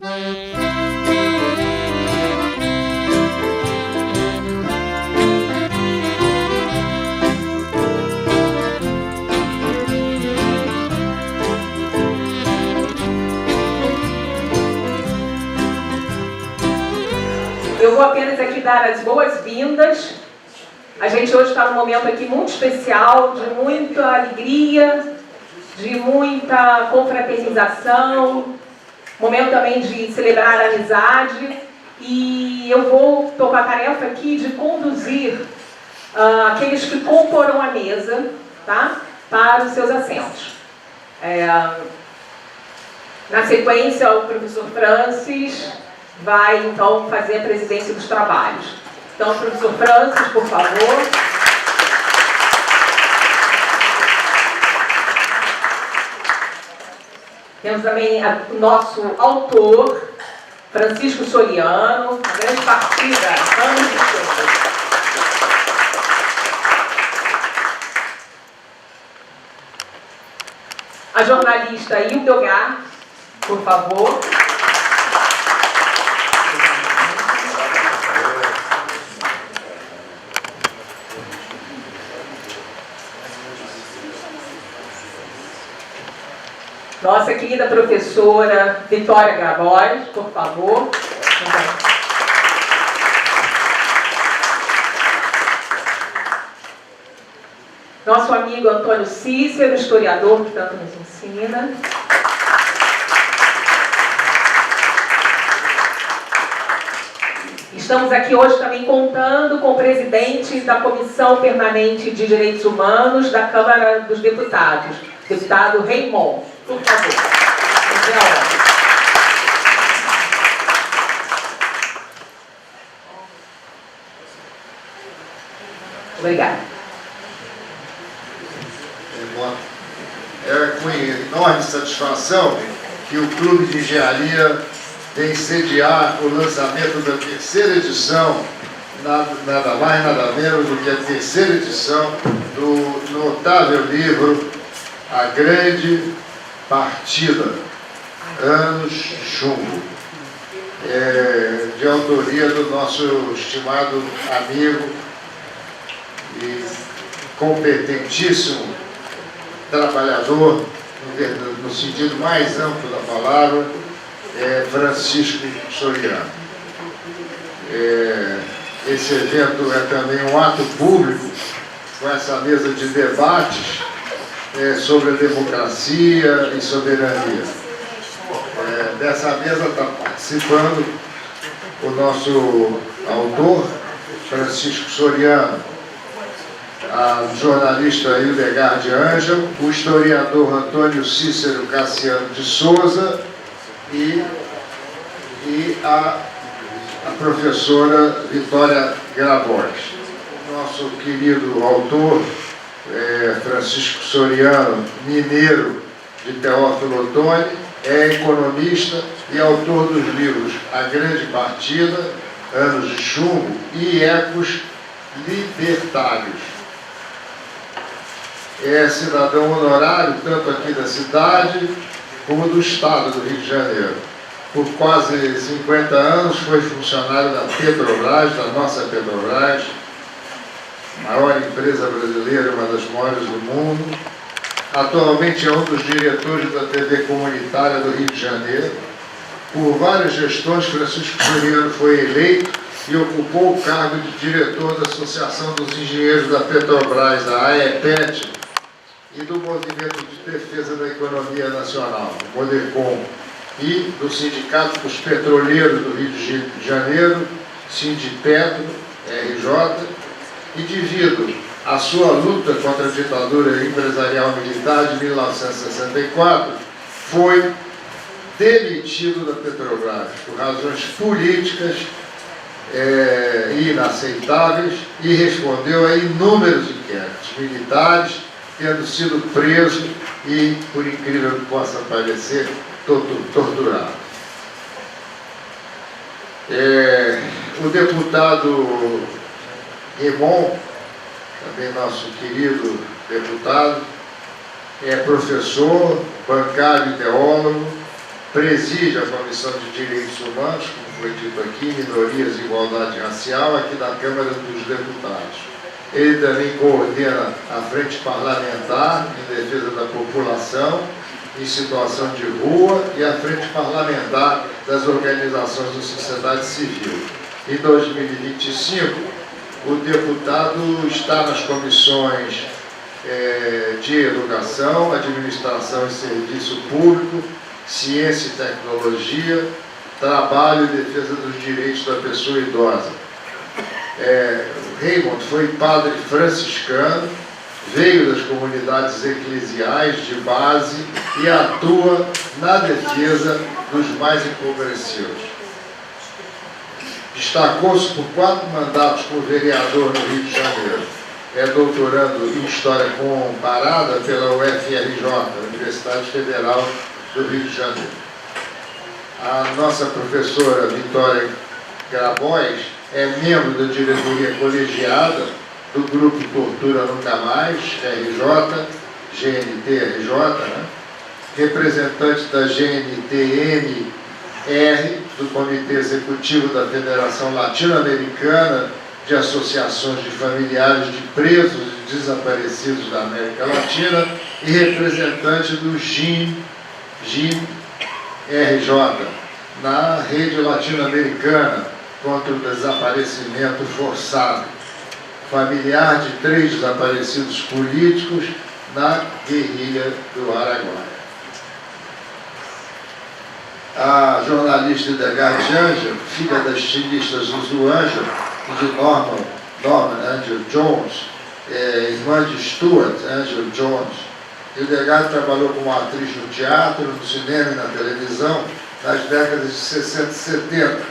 Eu vou apenas aqui dar as boas-vindas. A gente hoje está num momento aqui muito especial, de muita alegria, de muita confraternização, momento também de celebrar a amizade. E eu vou tomar a tarefa aqui de conduzir aqueles que comporão a mesa, tá? Para os seus assentos. Na sequência, o professor Francis vai, então, fazer a presidência dos trabalhos. Então, professor Francis, por favor. Temos também o nosso autor, Francisco Soriano, uma grande partida, anos de estudo. A jornalista Hilda Ogar, por favor. Nossa querida professora Vitória Grabois, por favor. Nosso amigo Antônio Cícero, historiador que tanto nos ensina. Estamos aqui hoje também contando com o presidente da Comissão Permanente de Direitos Humanos da Câmara dos Deputados, deputado Raymond. Por favor. Obrigada. É com enorme satisfação que o Clube de Engenharia vem sediar o lançamento da terceira edição, nada mais, nada menos do que a terceira edição do notável livro A Grande Partida, Anos de Chumbo, de autoria do nosso estimado amigo e competentíssimo trabalhador, no sentido mais amplo da palavra, Francisco Soriano. Esse evento é também um ato público, com essa mesa de debates sobre a democracia e soberania. Dessa mesa está participando o nosso autor, Francisco Soriano, a jornalista Hildegard Ângelo, o historiador Antônio Cícero Cassiano de Souza e a professora Vitória Grabois. Nosso querido autor, Francisco Soriano, mineiro de Teófilo Otoni, é economista e autor dos livros A Grande Partida, Anos de Chumbo e Ecos Libertários. É cidadão honorário tanto aqui da cidade como do estado do Rio de Janeiro. Por quase 50 anos foi funcionário da Petrobras, da nossa Petrobras, maior empresa brasileira, uma das maiores do mundo. Atualmente é um dos diretores da TV comunitária do Rio de Janeiro. Por várias gestões, Francisco Soriano foi eleito e ocupou o cargo de diretor da Associação dos Engenheiros da Petrobras, a AEPET, e do Movimento de Defesa da Economia Nacional, o MODECOM, e do Sindicato dos Petroleiros do Rio de Janeiro, Sindipetro, RJ, e devido à sua luta contra a ditadura empresarial militar de 1964, foi demitido da Petrobras por razões políticas inaceitáveis e respondeu a inúmeros inquéritos militares, tendo sido preso e, por incrível que possa parecer, torturado. O deputado Raymond, também nosso querido deputado, é professor, bancário e teólogo, preside a Comissão de Direitos Humanos, como foi dito aqui, Minorias e Igualdade Racial, aqui da Câmara dos Deputados. Ele também coordena a Frente Parlamentar em Defesa da População em Situação de Rua e a Frente Parlamentar das Organizações da Sociedade Civil. Em 2025, o deputado está nas comissões de Educação, Administração e Serviço Público, Ciência e Tecnologia, Trabalho e Defesa dos Direitos da Pessoa Idosa. Raymond foi padre franciscano, veio das comunidades eclesiais de base e atua na defesa dos mais empobrecidos. Destacou-se por 4 mandatos como vereador no Rio de Janeiro. É doutorando em História Comparada pela UFRJ, Universidade Federal do Rio de Janeiro. A nossa professora Vitória Grabois é membro da diretoria colegiada do Grupo Tortura Nunca Mais, RJ, GNT-RJ, né? Representante da GNT-MR, do Comitê Executivo da Federação Latino-Americana de Associações de Familiares de Presos e Desaparecidos da América Latina e representante do GIM-RJ, na Rede Latino-Americana contra o Desaparecimento Forçado, familiar de 3 desaparecidos políticos na guerrilha do Araguaia. A jornalista Hildegard Angel, filha da estilista Zuzu Angel e de Norman Angel Jones, irmã de Stuart Angel Jones. Hildegard trabalhou como atriz no teatro, no cinema e na televisão nas décadas de 60 e 70,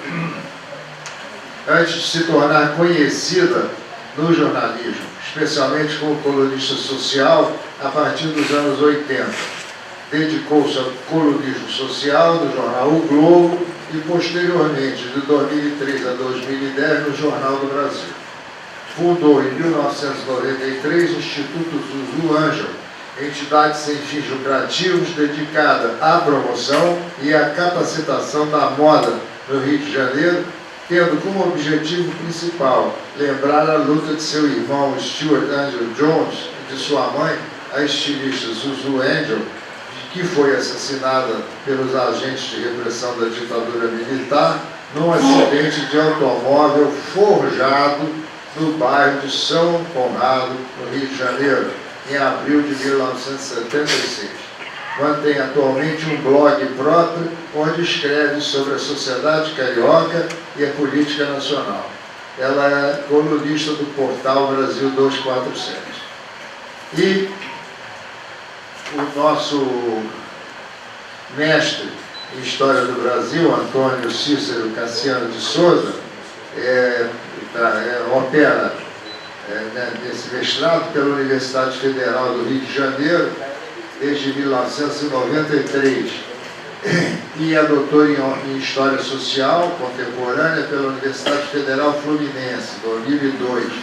antes de se tornar conhecida no jornalismo, especialmente como colunista social a partir dos anos 80. Dedicou-se ao colunismo social no jornal O Globo e, posteriormente, de 2003 a 2010, no Jornal do Brasil. Fundou, em 1993, o Instituto Zuzu Angel, entidade sem fins lucrativos dedicada à promoção e à capacitação da moda no Rio de Janeiro, tendo como objetivo principal lembrar a luta de seu irmão Stuart Angel Jones e de sua mãe, a estilista Zuzu Angel, que foi assassinada pelos agentes de repressão da ditadura militar num acidente de automóvel forjado no bairro de São Conrado, no Rio de Janeiro, em abril de 1976. Mantém atualmente um blog próprio, onde escreve sobre a sociedade carioca e a política nacional. Ela é colunista do portal Brasil 247. E o nosso mestre em História do Brasil, Antônio Cícero Cassiano de Souza, opera nesse mestrado pela Universidade Federal do Rio de Janeiro desde 1993 e é doutor em História Social Contemporânea pela Universidade Federal Fluminense, 2002.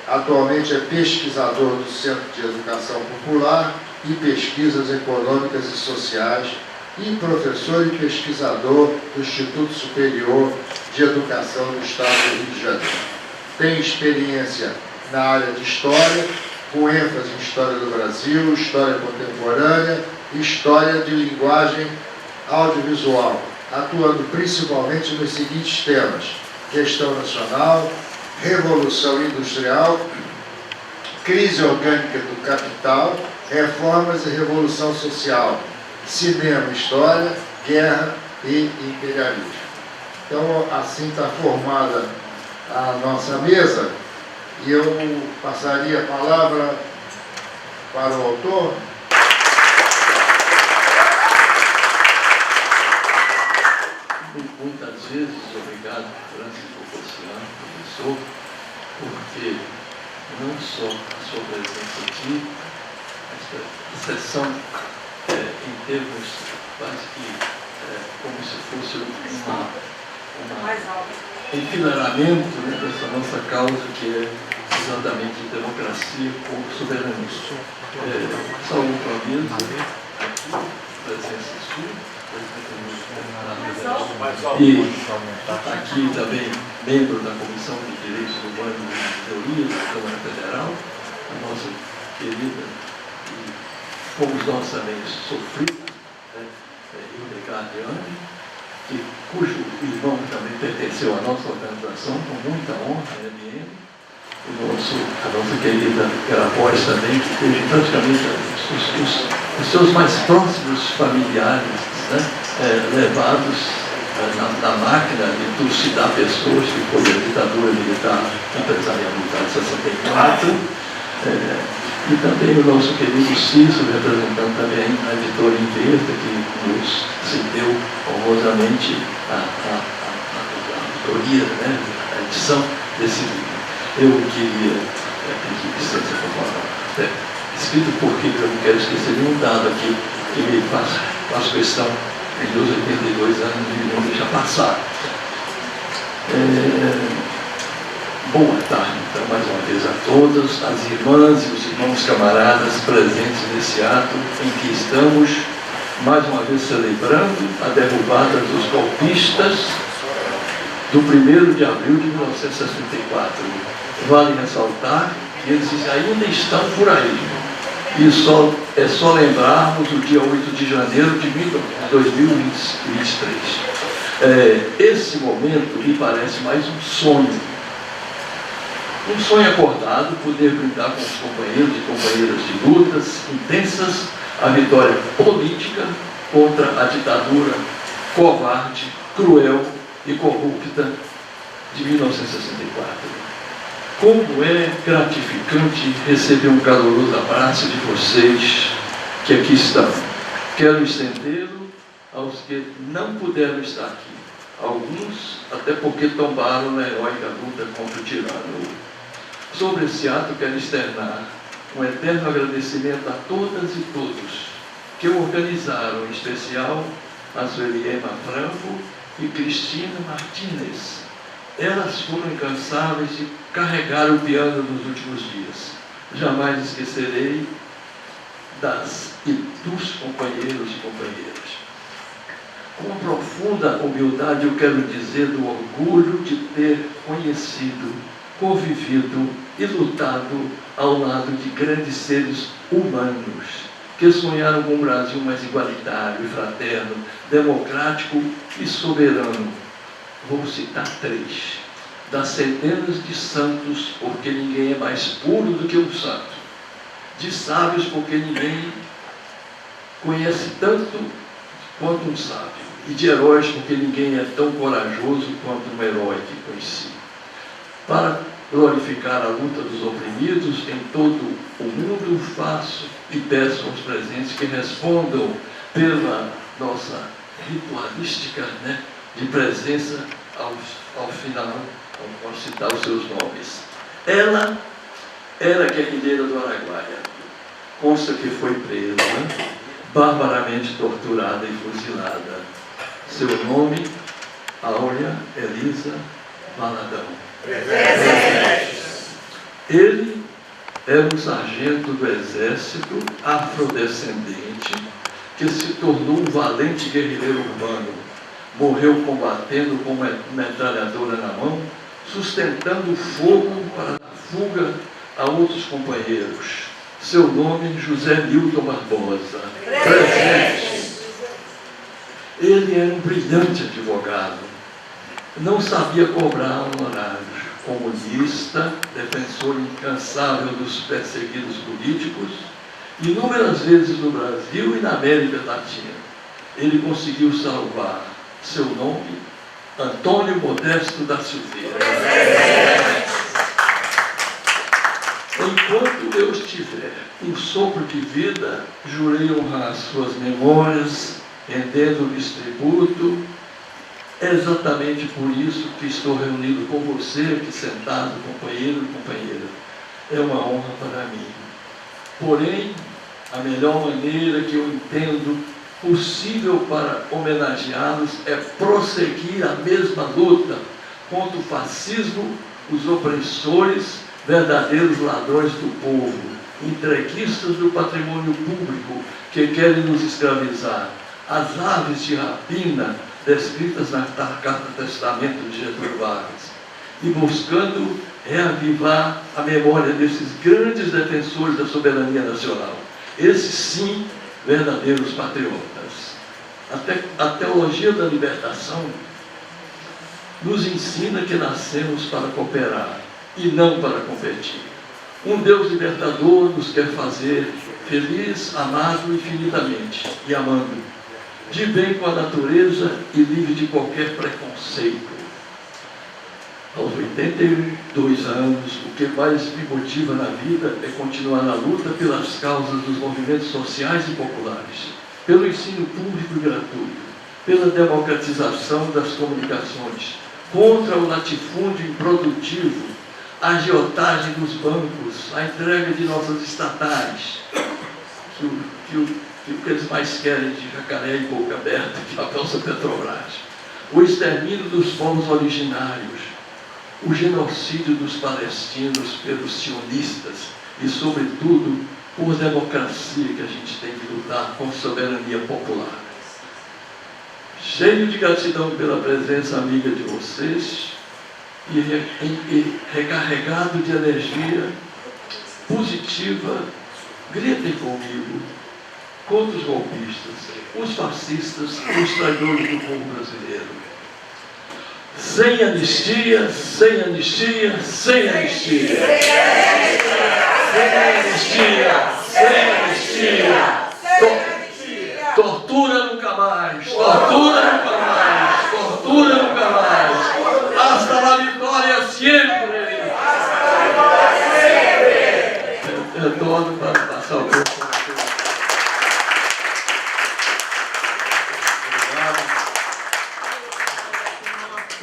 Atualmente é pesquisador do Centro de Educação Popular e Pesquisas Econômicas e Sociais e professor e pesquisador do Instituto Superior de Educação do Estado do Rio de Janeiro. Tem experiência na área de História, com ênfase em História do Brasil, História Contemporânea e História de Linguagem Audiovisual, atuando principalmente nos seguintes temas: questão nacional, revolução industrial, crise orgânica do capital, reformas e revolução social, cinema, história, guerra e imperialismo. Então, assim está formada a nossa mesa, e eu passaria a palavra para o autor. Muitas vezes, obrigado, Francis, por Luciano, professor, porque não só a sua presença aqui, essa sessão, em termos quase que como se fosse um enfileiramento, né, dessa nossa causa, que é exatamente democracia com soberania. Saúde a mesa, aqui, presença sua, E aqui também, membro da Comissão de Direitos Humanos e Teorias da Câmara Federal, a nossa querida, e fomos nós também sofridos, né, Hilda Adriane, cujo irmão também pertenceu à nossa organização, com muita honra, a LM, a nossa querida Grabois também, que teve praticamente os seus mais próximos familiares, né, levados na máquina de trucidar pessoas, que foi a ditadura militar, empresarial militar de 64, e também o nosso querido Cícero, representando também a editora Inverta, que nos cedeu honrosamente a autoria, né, a edição desse livro. Eu queria pedir licença para falar, escrito porque eu não quero esquecer nenhum dado aqui que me faz questão em meus 82 anos de não deixar passar. Boa tarde, então, mais uma vez a todas, as irmãs e os irmãos camaradas presentes nesse ato em que estamos, mais uma vez, celebrando a derrubada dos golpistas do 1º de abril de 1964. Vale ressaltar que eles ainda estão por aí. E é só lembrarmos o dia 8 de janeiro de 2023. Esse momento me parece mais um sonho. Um sonho acordado, poder brindar com os companheiros e companheiras de lutas intensas a vitória política contra a ditadura covarde, cruel e corrupta de 1964. Como é gratificante receber um caloroso abraço de vocês que aqui estão. Quero estendê-lo aos que não puderam estar aqui. Alguns até porque tombaram na heróica luta contra o tirano. Sobre esse ato quero externar um eterno agradecimento a todas e todos que organizaram, em especial a Sueliema Franco e Cristina Martínez. Elas foram incansáveis de carregar o piano nos últimos dias. Jamais esquecerei dos companheiros e companheiras. Com profunda humildade eu quero dizer do orgulho de ter conhecido, convivido e lutado ao lado de grandes seres humanos que sonharam com um Brasil mais igualitário e fraterno, democrático e soberano. Vou citar 3, das centenas de santos, porque ninguém é mais puro do que um santo, de sábios, porque ninguém conhece tanto quanto um sábio, e de heróis, porque ninguém é tão corajoso quanto um herói que conheci. Para glorificar a luta dos oprimidos em todo o mundo, faço e peço aos presentes que respondam pela nossa ritualística, né, de presença ao final, ao citar os seus nomes. Ela era guerrilheira do Araguaia. Consta que foi presa, barbaramente torturada e fuzilada. Seu nome, Áurea Elisa Valadão. Ele era um sargento do exército afrodescendente que se tornou um valente guerrilheiro urbano. Morreu combatendo com uma metralhadora na mão, sustentando o fogo para dar fuga a outros companheiros. Seu nome, José Milton Barbosa. Presente. Ele era um brilhante advogado. Não sabia cobrar honorários. Comunista, defensor incansável dos perseguidos políticos, inúmeras vezes no Brasil e na América Latina. Ele conseguiu salvar seu nome, Antônio Modesto da Silveira. Enquanto eu estiver um sopro de vida, jurei honrar suas memórias, rendendo-lhes tributo. É exatamente por isso que estou reunido com você aqui sentado, companheiro e companheira. É uma honra para mim. Porém, a melhor maneira que eu entendo possível para homenageá-los é prosseguir a mesma luta contra o fascismo, os opressores, verdadeiros ladrões do povo, entreguistas do patrimônio público que querem nos escravizar, as aves de rapina descritas na Carta Testamento de Getúlio Vargas, e buscando reavivar a memória desses grandes defensores da soberania nacional. Esses sim, verdadeiros patriotas. A teologia da libertação nos ensina que nascemos para cooperar e não para competir. Um Deus libertador nos quer fazer feliz, amado infinitamente e amando, de bem com a natureza e livre de qualquer preconceito. Aos 82 anos, o que mais me motiva na vida é continuar na luta pelas causas dos movimentos sociais e populares, pelo ensino público e gratuito, pela democratização das comunicações, contra o latifúndio improdutivo, a agiotagem dos bancos, a entrega de nossas estatais, que o que eles mais querem de jacaré e boca aberta, que é a nossa Petrobras, o extermínio dos povos originários, o genocídio dos palestinos pelos sionistas e, sobretudo, por democracia, que a gente tem que lutar com soberania popular. Cheio de gratidão pela presença amiga de vocês e recarregado de energia positiva, gritem comigo contra os golpistas, os fascistas, os traidores do povo brasileiro. Sem anistia, sem anistia, sem anistia. Sem anistia, sem anistia. Tortura nunca mais, tortura nunca mais, tortura nunca mais. Hasta la vitória sempre. Retorno para passar o tempo.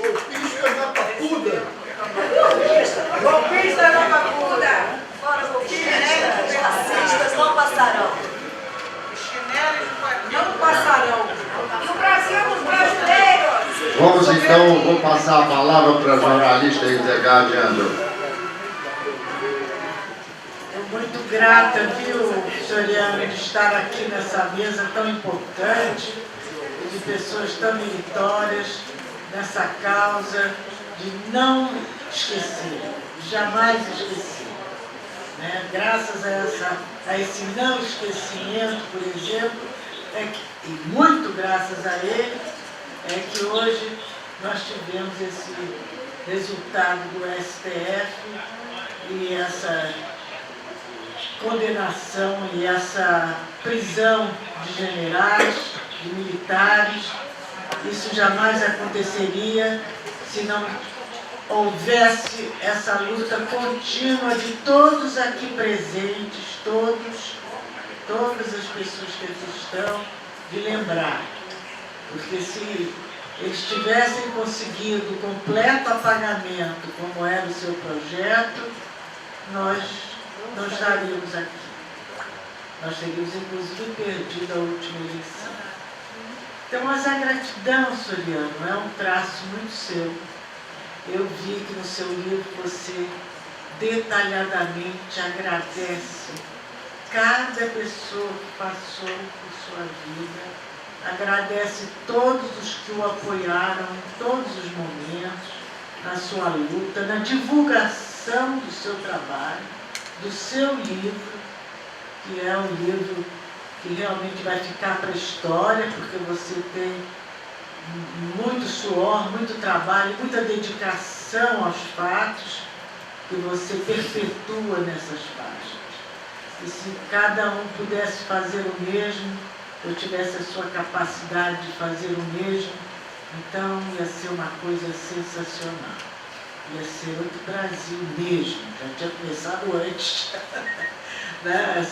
Golpistas na papuda! Golpistas na papuda! Fora golpistas, racistas não passarão. Não passarão. No Brasil, os brasileiros! Vamos então, vou passar a palavra para a jornalista Edgar Jandel. Estou muito grata, viu, Soriano, de estar aqui nessa mesa tão importante, de pessoas tão meritórias nessa causa de não esquecer, jamais esquecer. Né? Graças a esse não esquecimento, por exemplo, e muito graças a ele, é que hoje nós tivemos esse resultado do STF e essa condenação e essa prisão de generais, de militares. Isso jamais aconteceria se não houvesse essa luta contínua de todos aqui presentes, todas as pessoas que aqui estão, de lembrar. Porque se eles tivessem conseguido o completo apagamento, como era o seu projeto, nós não estaríamos aqui. Nós teríamos, inclusive, perdido a última eleição. Então, mas a gratidão, Soriano, é um traço muito seu. Eu vi que no seu livro você detalhadamente agradece cada pessoa que passou por sua vida, agradece todos os que o apoiaram em todos os momentos, na sua luta, na divulgação do seu trabalho, do seu livro, que é um livro que realmente vai ficar para a história, porque você tem muito suor, muito trabalho, muita dedicação aos fatos, que você perpetua nessas páginas. E se cada um pudesse fazer o mesmo, eu tivesse a sua capacidade de fazer o mesmo, então ia ser uma coisa sensacional. Ia ser outro Brasil mesmo, já tinha começado antes, né?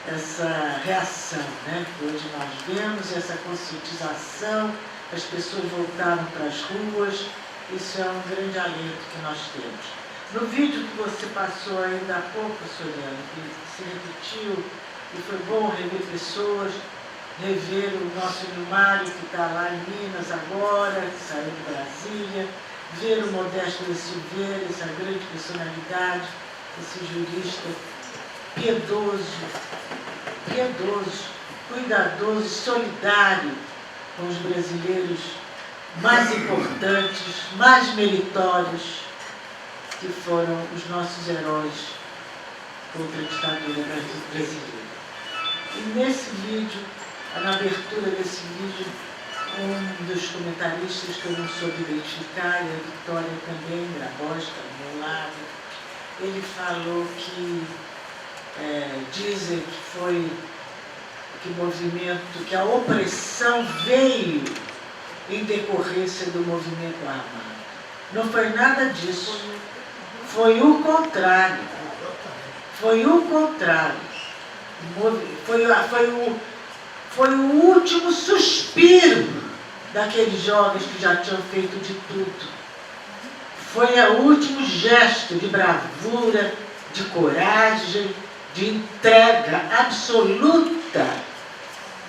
essa reação, né, que hoje nós vemos, essa conscientização, as pessoas voltaram para as ruas, isso é um grande alento que nós temos. No vídeo que você passou ainda há pouco, Soriano, que se repetiu, e foi bom rever pessoas, rever o nosso Nilmário, que está lá em Minas agora, que saiu de Brasília, ver o Modesto da Silveira, essa grande personalidade, esse jurista piedoso, cuidadoso e solidário com os brasileiros mais importantes, mais meritórios, que foram os nossos heróis contra a ditadura brasileira. E nesse vídeo, na abertura desse vídeo, um dos comentaristas que eu não soube identificar, e a Vitória também, Grabosta, ao meu lado, ele falou que dizem que foi que o movimento, que a opressão veio em decorrência do movimento armado. Não foi nada disso. Foi o contrário. Foi o contrário. Foi o último suspiro daqueles jovens que já tinham feito de tudo. Foi o último gesto de bravura, de coragem, de entrega absoluta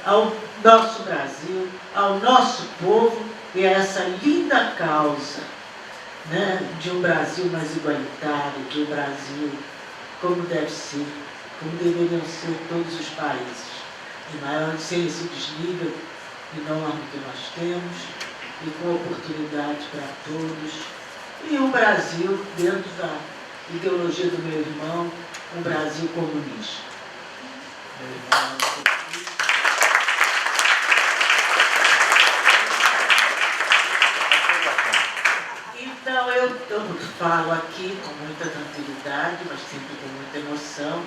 ao nosso Brasil, ao nosso povo e a essa linda causa, né, de um Brasil mais igualitário, de um Brasil como deve ser, como deveriam ser todos os países, de maior sem esse desnível enorme que nós temos e com oportunidade para todos. E um Brasil, dentro da ideologia do meu irmão, um Brasil comunista. Então eu falo aqui com muita tranquilidade, mas sempre com muita emoção,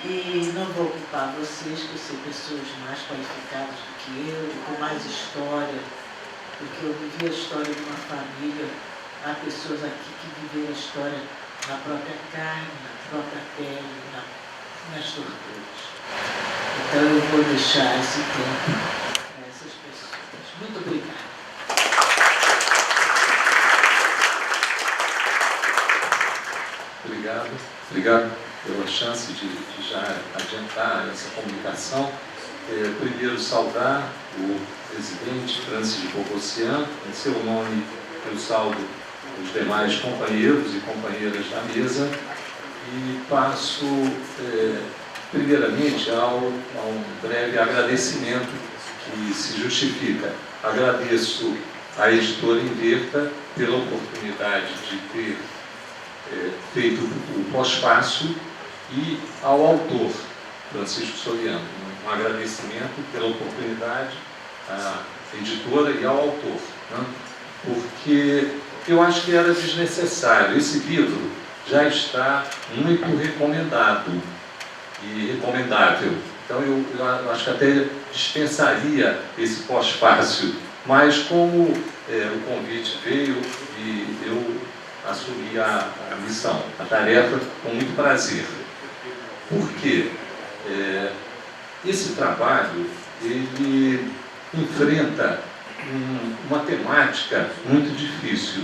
e não vou ocupar vocês, que eu sei pessoas mais qualificadas do que eu, com mais história, porque eu vivi a história de uma família. Há pessoas aqui que viveram a história na própria carne, na própria pele, nas torturas. Então eu vou deixar esse tempo para essas pessoas. Muito obrigada. Obrigado pela chance de já adiantar essa comunicação. Primeiro saudar o presidente Francis de Bogossian, em seu nome eu saldo os demais companheiros e companheiras da mesa e passo primeiramente a um breve agradecimento que se justifica. Agradeço à editora Inverta pela oportunidade de ter feito o pós-fácil e ao autor, Francisco Soriano. Um agradecimento pela oportunidade à editora e ao autor, né? Porque eu acho que era desnecessário. Esse livro já está muito recomendado e recomendável. Então eu acho que até dispensaria esse pós-fácil, mas como o convite veio e eu assumi a missão, a tarefa com muito prazer. Por quê? Esse trabalho, ele enfrenta uma temática muito difícil,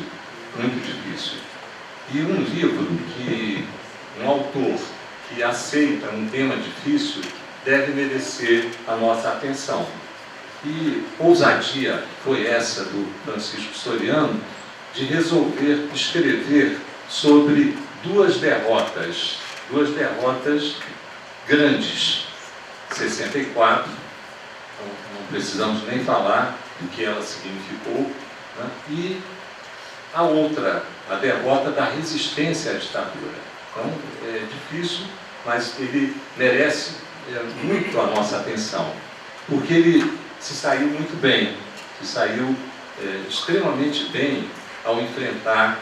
muito difícil. E um livro que um autor que aceita um tema difícil deve merecer a nossa atenção. E ousadia foi essa do Francisco Soriano de resolver escrever sobre duas derrotas grandes. 64, não precisamos nem falar do que ela significou, né? E a outra, a derrota da resistência à ditadura. Então, é difícil, mas ele merece muito a nossa atenção, porque ele se saiu muito bem, se saiu extremamente bem ao enfrentar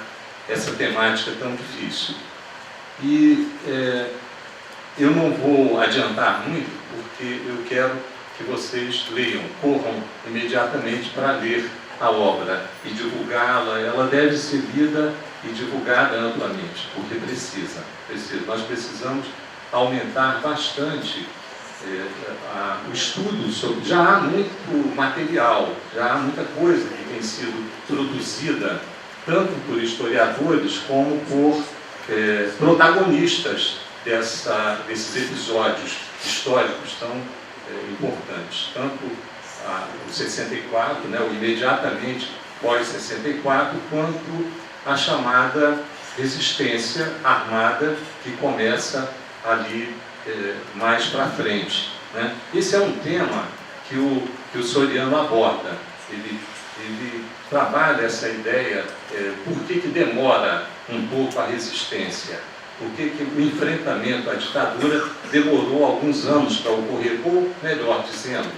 essa temática tão difícil. E eu não vou adiantar muito, porque eu quero que vocês leiam, corram imediatamente para ler a obra e divulgá-la. Ela deve ser lida e divulgada amplamente, porque precisa. Nós precisamos aumentar bastante o estudo sobre. Já há muito material, já há muita coisa que tem sido produzida, tanto por historiadores como por protagonistas desses episódios históricos tão importantes. Tanto o 64, né, o imediatamente pós-64, quanto a chamada resistência armada que começa ali mais para frente. né? Esse é um tema que o Soriano aborda. Ele trabalha essa ideia, por que demora um pouco a resistência, por que o enfrentamento à ditadura demorou alguns anos para ocorrer, ou melhor dizendo,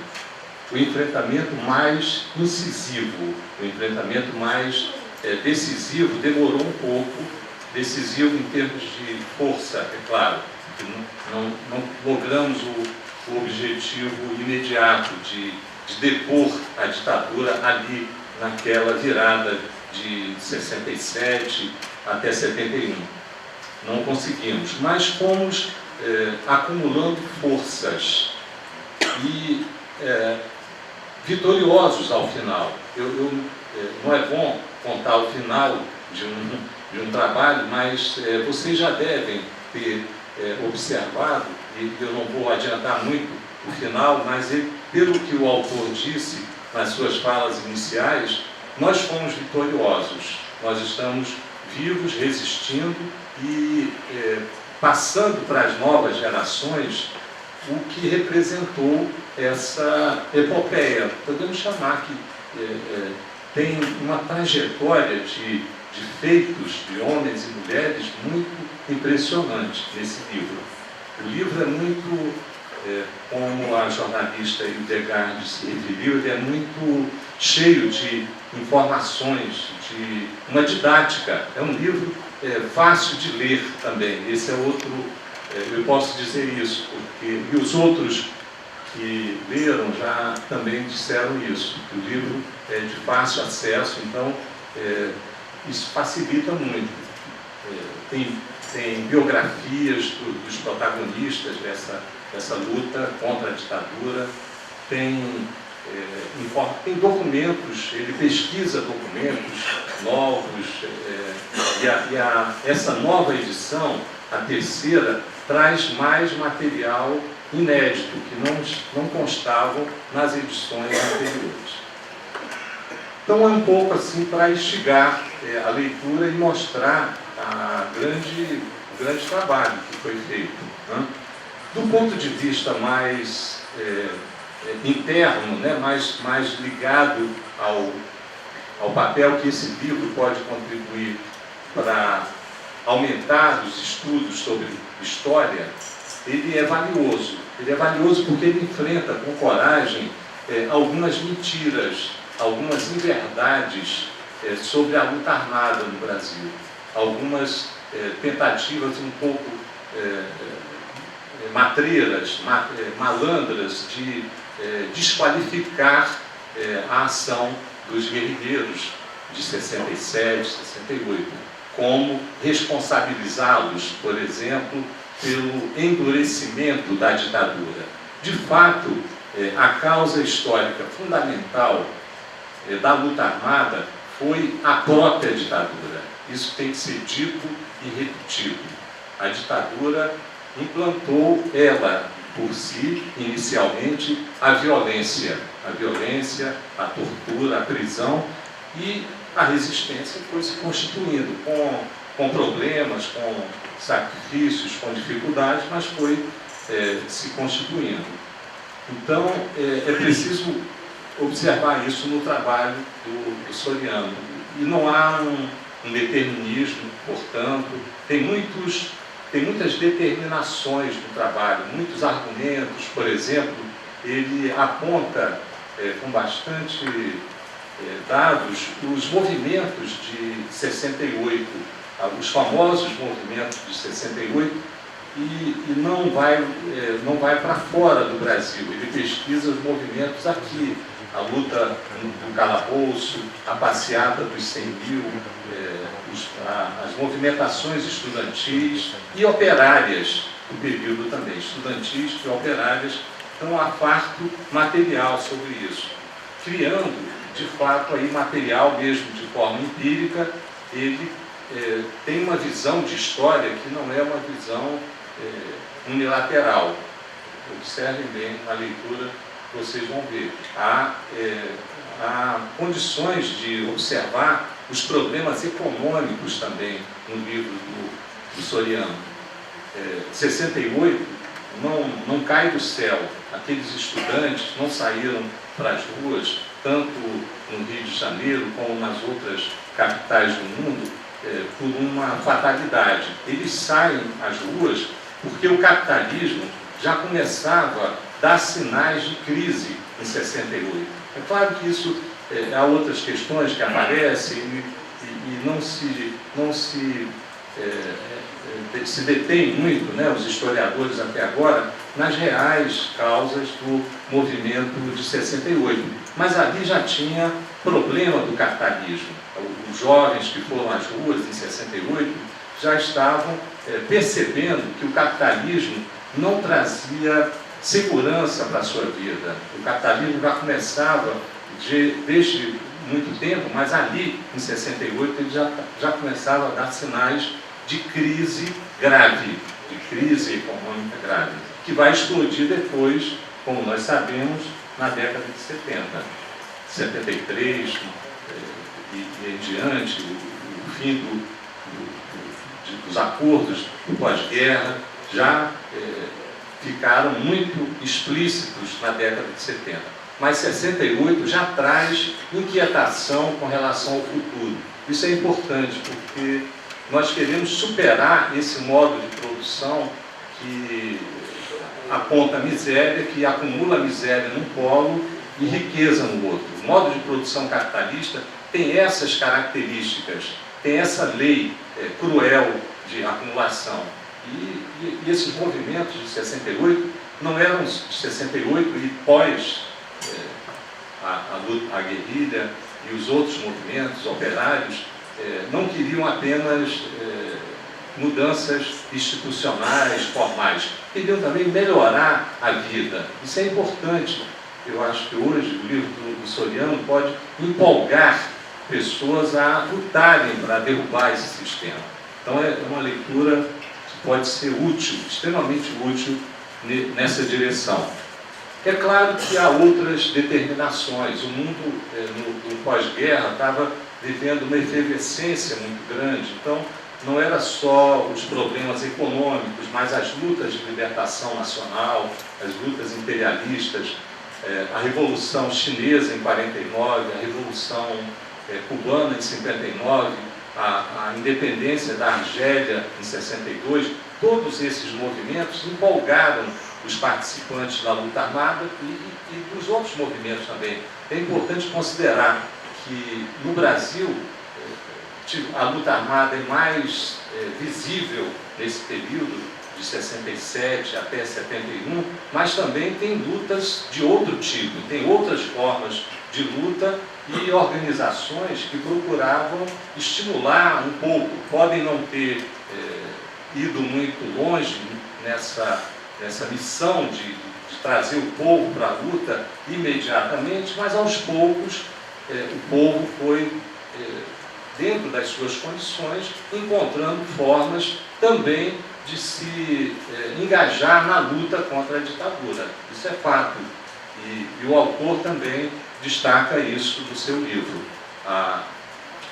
o enfrentamento mais incisivo, o enfrentamento mais decisivo demorou um pouco, decisivo em termos de força, é claro, que não logramos o objetivo imediato de depor a ditadura ali naquela virada de 67 até 71. Não conseguimos, mas fomos acumulando forças e vitoriosos ao final. Não é bom contar o final de um trabalho, mas vocês já devem ter observado, e eu não vou adiantar muito o final, mas pelo que o autor disse nas suas falas iniciais, nós fomos vitoriosos, nós estamos vivos, resistindo e passando para as novas gerações o que representou essa epopeia. Podemos chamar que tem uma trajetória de feitos de homens e mulheres muito impressionante nesse livro. O livro é muito, como a jornalista Hildegard se referiu, ele é muito cheio de informações, de uma didática. É um livro fácil de ler também. Esse é outro, eu posso dizer isso, porque e os outros que leram já também disseram isso, que o livro é de fácil acesso, então isso facilita muito. Tem biografias dos protagonistas dessa luta contra a ditadura, tem documentos, ele pesquisa documentos novos, essa nova edição, a terceira, traz mais material inédito, que não constavam nas edições anteriores. Então é um pouco assim para instigar a leitura e mostrar o grande trabalho que foi feito, né? Do ponto de vista mais interno, né, mais ligado ao papel que esse livro pode contribuir para aumentar os estudos sobre história, ele é valioso. Ele é valioso porque ele enfrenta com coragem algumas mentiras, algumas inverdades sobre a luta armada no Brasil, algumas tentativas um pouco matreiras, malandras de desqualificar a ação dos guerrilheiros de 67, 68, como responsabilizá-los, por exemplo, pelo endurecimento da ditadura. De fato, a causa histórica fundamental da luta armada foi a própria ditadura. Isso tem que ser dito e repetido. A ditadura implantou, ela por si, inicialmente, a violência, a tortura, a prisão, e a resistência foi se constituindo com problemas, com sacrifícios, com dificuldades, mas foi se constituindo. Então, é preciso observar isso no trabalho do Soriano. E não há um determinismo, portanto, tem muitas determinações no trabalho, muitos argumentos. Por exemplo, ele aponta com bastante dados os movimentos de 68, os famosos movimentos de 68, e não vai para fora do Brasil. Ele pesquisa os movimentos aqui, a luta no calabouço, a passeata dos 100 mil, as movimentações estudantis e operárias do período também, estudantis e operárias. Então há farto material sobre isso, criando de fato aí material mesmo de forma empírica. Ele tem uma visão de história que não é uma visão unilateral. Observem bem a leitura, vocês vão ver. Há condições de observar os problemas econômicos também no livro do Soriano. 68 não cai do céu. Aqueles estudantes não saíram para as ruas, tanto no Rio de Janeiro como nas outras capitais do mundo, por uma fatalidade. Eles saem às ruas porque o capitalismo já começava a dar sinais de crise em 68. É claro que isso há outras questões que aparecem e não se detém muito, né, os historiadores até agora, nas reais causas do movimento de 68. Mas ali já tinha problema do capitalismo. Os jovens que foram às ruas em 68 já estavam percebendo que o capitalismo não trazia segurança para a sua vida. O capitalismo já começava desde muito tempo, mas ali, em 68, ele já começava a dar sinais de crise grave, de crise econômica grave, que vai explodir depois, como nós sabemos, na década de 70. 73 e em diante, o fim dos acordos do pós-guerra já ficaram muito explícitos na década de 70. Mas 68 já traz inquietação com relação ao futuro. Isso é importante porque nós queremos superar esse modo de produção que aponta miséria, que acumula miséria num polo e riqueza no outro. O modo de produção capitalista tem essas características, tem essa lei cruel de acumulação. E esses movimentos de 68 não eram de 68 e pós a guerrilha e os outros movimentos operários não queriam apenas mudanças institucionais, formais, queriam também melhorar a vida. Isso é importante. Eu acho que hoje o livro do Soriano pode empolgar pessoas a lutarem para derrubar esse sistema. Então é uma leitura que pode ser útil, extremamente útil nessa direção. É claro que há outras determinações. O mundo no pós-guerra estava vivendo uma efervescência muito grande. Então, não era só os problemas econômicos, mas as lutas de libertação nacional, as lutas imperialistas, a Revolução Chinesa em 49, a Revolução Cubana em 59, a independência da Argélia em 62, todos esses movimentos empolgaram os participantes da luta armada e dos outros movimentos também. É importante considerar que no Brasil a luta armada é mais visível nesse período de 67 até 71, mas também tem lutas de outro tipo, tem outras formas de luta e organizações que procuravam estimular um pouco. Podem não ter ido muito longe nessa missão de trazer o povo para a luta imediatamente, mas aos poucos o povo foi, dentro das suas condições, encontrando formas também de se engajar na luta contra a ditadura. Isso é fato. E o autor também destaca isso no seu livro.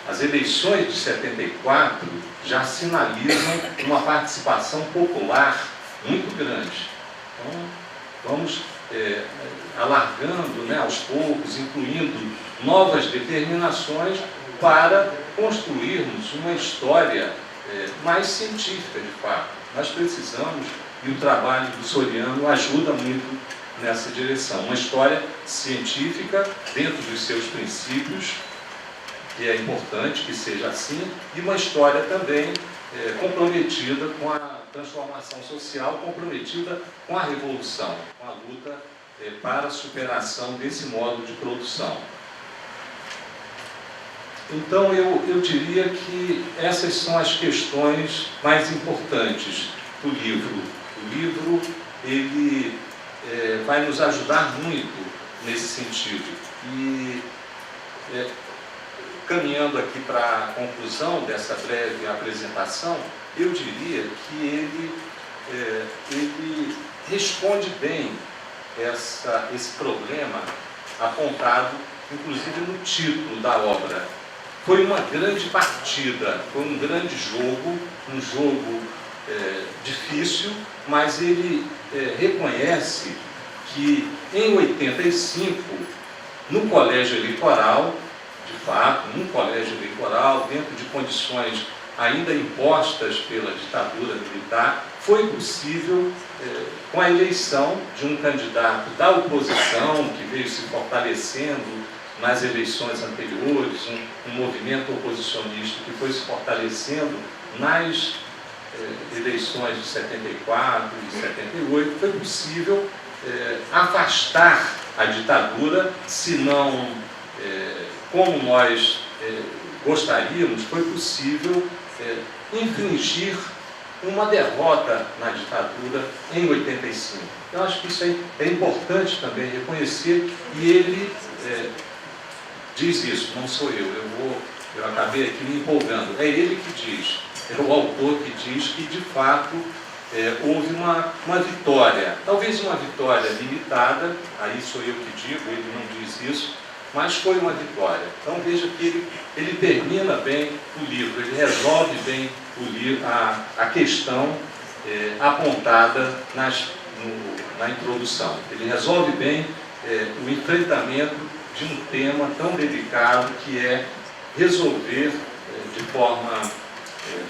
As eleições de 74 já sinalizam uma participação popular muito grande. Então, vamos alargando, né, aos poucos, incluindo novas determinações para construirmos uma história mais científica, de fato. Nós precisamos, e o trabalho do Soriano ajuda muito nessa direção. Uma história científica dentro dos seus princípios, que é importante que seja assim, e uma história também comprometida com a transformação social, comprometida com a revolução, com a luta para a superação desse modo de produção. Então, eu diria que essas são as questões mais importantes do livro. O livro, ele vai nos ajudar muito nesse sentido. E, caminhando aqui para a conclusão dessa breve apresentação, eu diria que ele responde bem esse problema apontado, inclusive no título da obra. Foi uma grande partida, foi um grande jogo, um jogo difícil, mas ele reconhece que em 85, no colégio eleitoral, de fato, num colégio eleitoral, dentro de condições ainda impostas pela ditadura militar, foi possível, com a eleição de um candidato da oposição, que veio se fortalecendo nas eleições anteriores, um movimento oposicionista que foi se fortalecendo nas eleições de 74 e de 78, foi possível afastar a ditadura, se não como nós gostaríamos, foi possível infligir uma derrota na ditadura em 85. Eu acho que isso é importante também reconhecer, e ele diz isso, não sou eu acabei aqui me empolgando, é ele que diz, é o autor que diz que de fato houve uma vitória, talvez uma vitória limitada, aí sou eu que digo, ele não diz isso, mas foi uma vitória. Então veja que ele termina bem o livro, ele resolve bem o livro, a questão apontada na introdução. Ele resolve bem o enfrentamento de um tema tão delicado, que é resolver de forma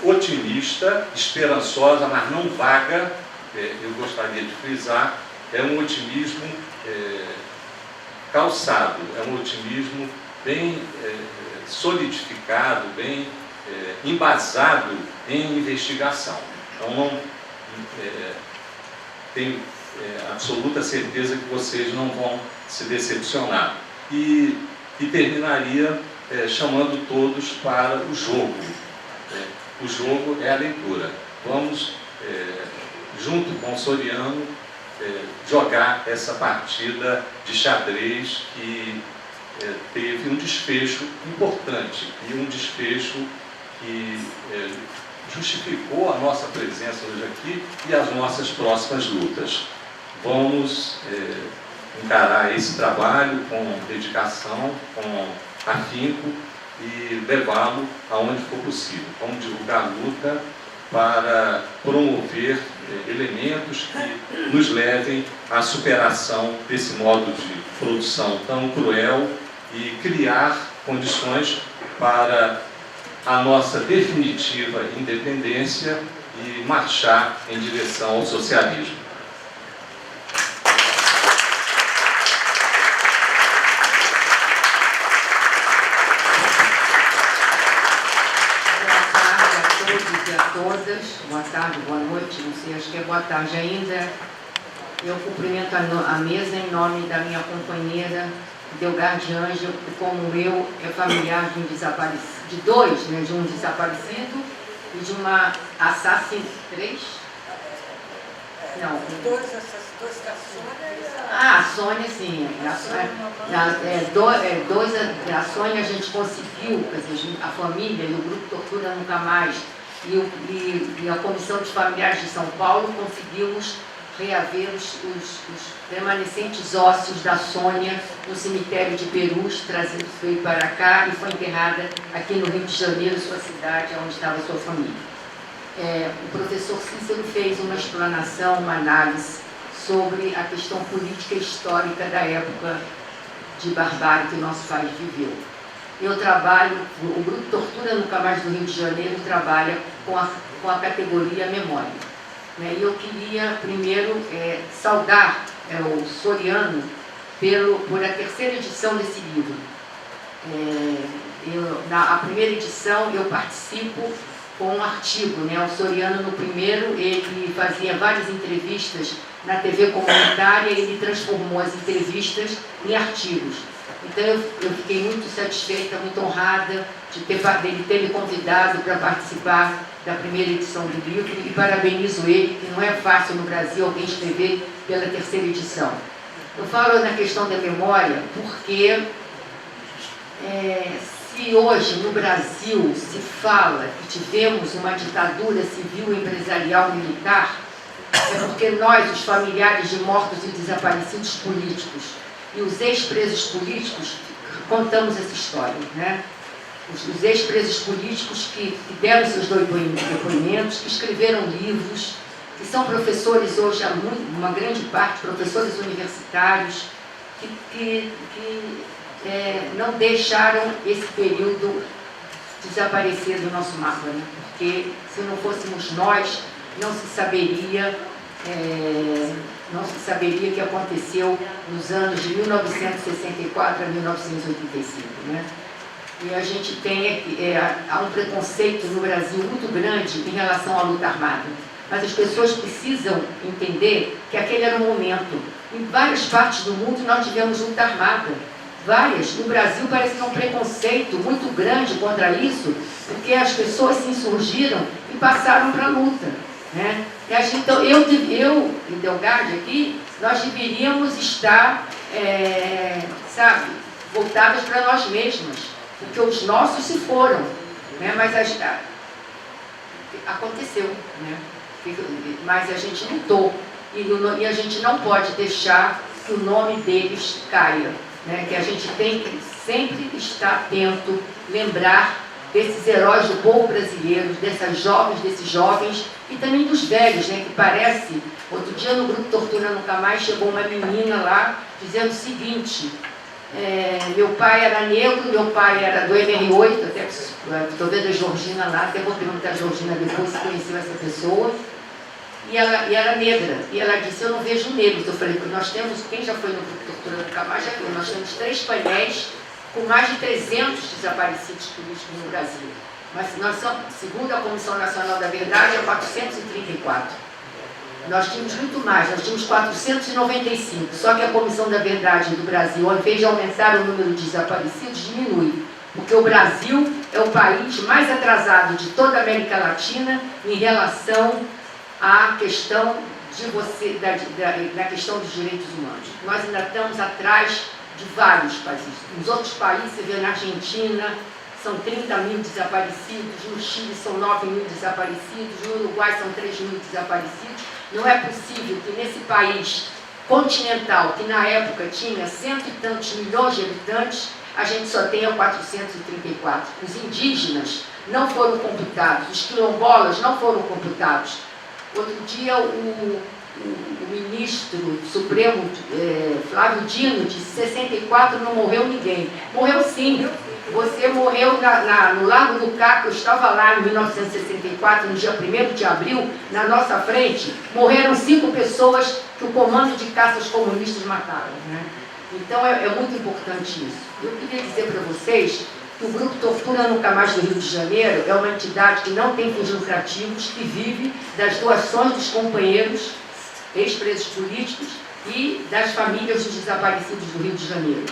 otimista, esperançosa, mas não vaga, eu gostaria de frisar, é um otimismo calçado, é um otimismo bem solidificado, bem embasado em investigação. Então, não tenho absoluta certeza que vocês não vão se decepcionar. E terminaria chamando todos para o jogo. O jogo é a leitura. Vamos, junto com o Soriano, jogar essa partida de xadrez que teve um desfecho importante e um desfecho que justificou a nossa presença hoje aqui e as nossas próximas lutas. Vamos encarar esse trabalho com dedicação, com afinco e levá-lo aonde for possível. Vamos divulgar a luta para promover elementos que nos levem à superação desse modo de produção tão cruel e criar condições para a nossa definitiva independência e marchar em direção ao socialismo. Todas, boa tarde, boa noite, não sei, acho que é boa tarde ainda. Eu cumprimento a mesa em nome da minha companheira Delgarde Ângelo, que, como eu, é familiar de um desaparecido, de dois, né, de um desaparecido e de uma assassina. Três? Não. Dois caçulas. Ah, a Sônia, sim. A Sônia a gente conseguiu, quer dizer, a família e o Grupo Tortura Nunca Mais e a Comissão dos Familiares de São Paulo conseguimos reaver os remanescentes ósseos da Sônia no cemitério de Perus, veio para cá e foi enterrada aqui no Rio de Janeiro, sua cidade, onde estava sua família. O professor Cícero fez uma explanação, uma análise sobre a questão política e histórica da época de barbárie que o nosso país viveu. Eu trabalho, o Grupo Tortura Nunca Mais do Rio de Janeiro trabalha com a categoria memória. E eu queria primeiro saudar o Soriano por a terceira edição desse livro. Na primeira edição eu participo com um artigo, O Soriano no primeiro, ele fazia várias entrevistas na TV comunitária e ele transformou as entrevistas em artigos. Então eu fiquei muito satisfeita, muito honrada dele ter me convidado para participar da primeira edição do livro e parabenizo ele, que não é fácil no Brasil alguém escrever pela terceira edição. Eu falo na questão da memória porque se hoje no Brasil se fala que tivemos uma ditadura civil, empresarial, militar, é porque nós, os familiares de mortos e desaparecidos políticos e os ex-presos políticos, contamos essa história, os ex-presos políticos que deram seus depoimentos, que escreveram livros, que são professores hoje, uma grande parte, professores universitários, que não deixaram esse período desaparecer do nosso mapa, né? Porque se não fôssemos nós, não se saberia o que aconteceu nos anos de 1964 a 1985, né? E a gente tem, há um preconceito no Brasil muito grande em relação à luta armada. Mas as pessoas precisam entender que aquele era o momento. Em várias partes do mundo nós tivemos luta armada. Várias. No Brasil parece que é um preconceito muito grande contra isso, porque as pessoas se insurgiram e passaram para a luta, né? E a gente, então, eu e Delgado aqui, nós deveríamos estar, voltadas para nós mesmas, porque os nossos se foram, né? Mas aconteceu, né? Mas a gente lutou e a gente não pode deixar que o nome deles caia, né? Que a gente tem que sempre estar atento, lembrar desses heróis do povo brasileiro, desses jovens e também dos velhos, né? Que parece, outro dia no grupo Tortura Nunca Mais chegou uma menina lá dizendo o seguinte: meu pai era negro, meu pai era do MR8, até estou vendo a Georgina lá, até vou perguntar a Georgina depois se conheceu essa pessoa, e ela era negra, e ela disse: eu não vejo negros. Eu falei: nós temos, quem já foi no grupo Tortura Nunca Mais já viu, nós temos 3 painéis com mais de 300 desaparecidos políticos no Brasil, mas nós somos, segundo a Comissão Nacional da Verdade, é 434. Nós tínhamos muito mais, nós tínhamos 495, só que a Comissão da Verdade do Brasil, ao invés de aumentar o número de desaparecidos, diminui, porque o Brasil é o país mais atrasado de toda a América Latina em relação à questão da questão dos direitos humanos. Nós ainda estamos atrás de vários países. Nos outros países, você vê na Argentina, são 30 mil desaparecidos, no Chile são 9 mil desaparecidos, no Uruguai são 3 mil desaparecidos. Não é possível que nesse país continental, que na época tinha 100 e tantos milhões de habitantes, a gente só tenha 434. Os indígenas não foram computados, os quilombolas não foram computados. Outro dia o ministro supremo, Flávio Dino, disse: 64 não morreu ninguém. Morreu sim. Você morreu no Lago do Caco, eu estava lá em 1964, no dia 1º de abril, na nossa frente, morreram 5 pessoas que o comando de caças comunistas mataram, né? Então é muito importante isso. Eu queria dizer para vocês que o Grupo Tortura Nunca Mais do Rio de Janeiro é uma entidade que não tem fins lucrativos, que vive das doações dos companheiros ex-presos políticos e das famílias dos desaparecidos do Rio de Janeiro.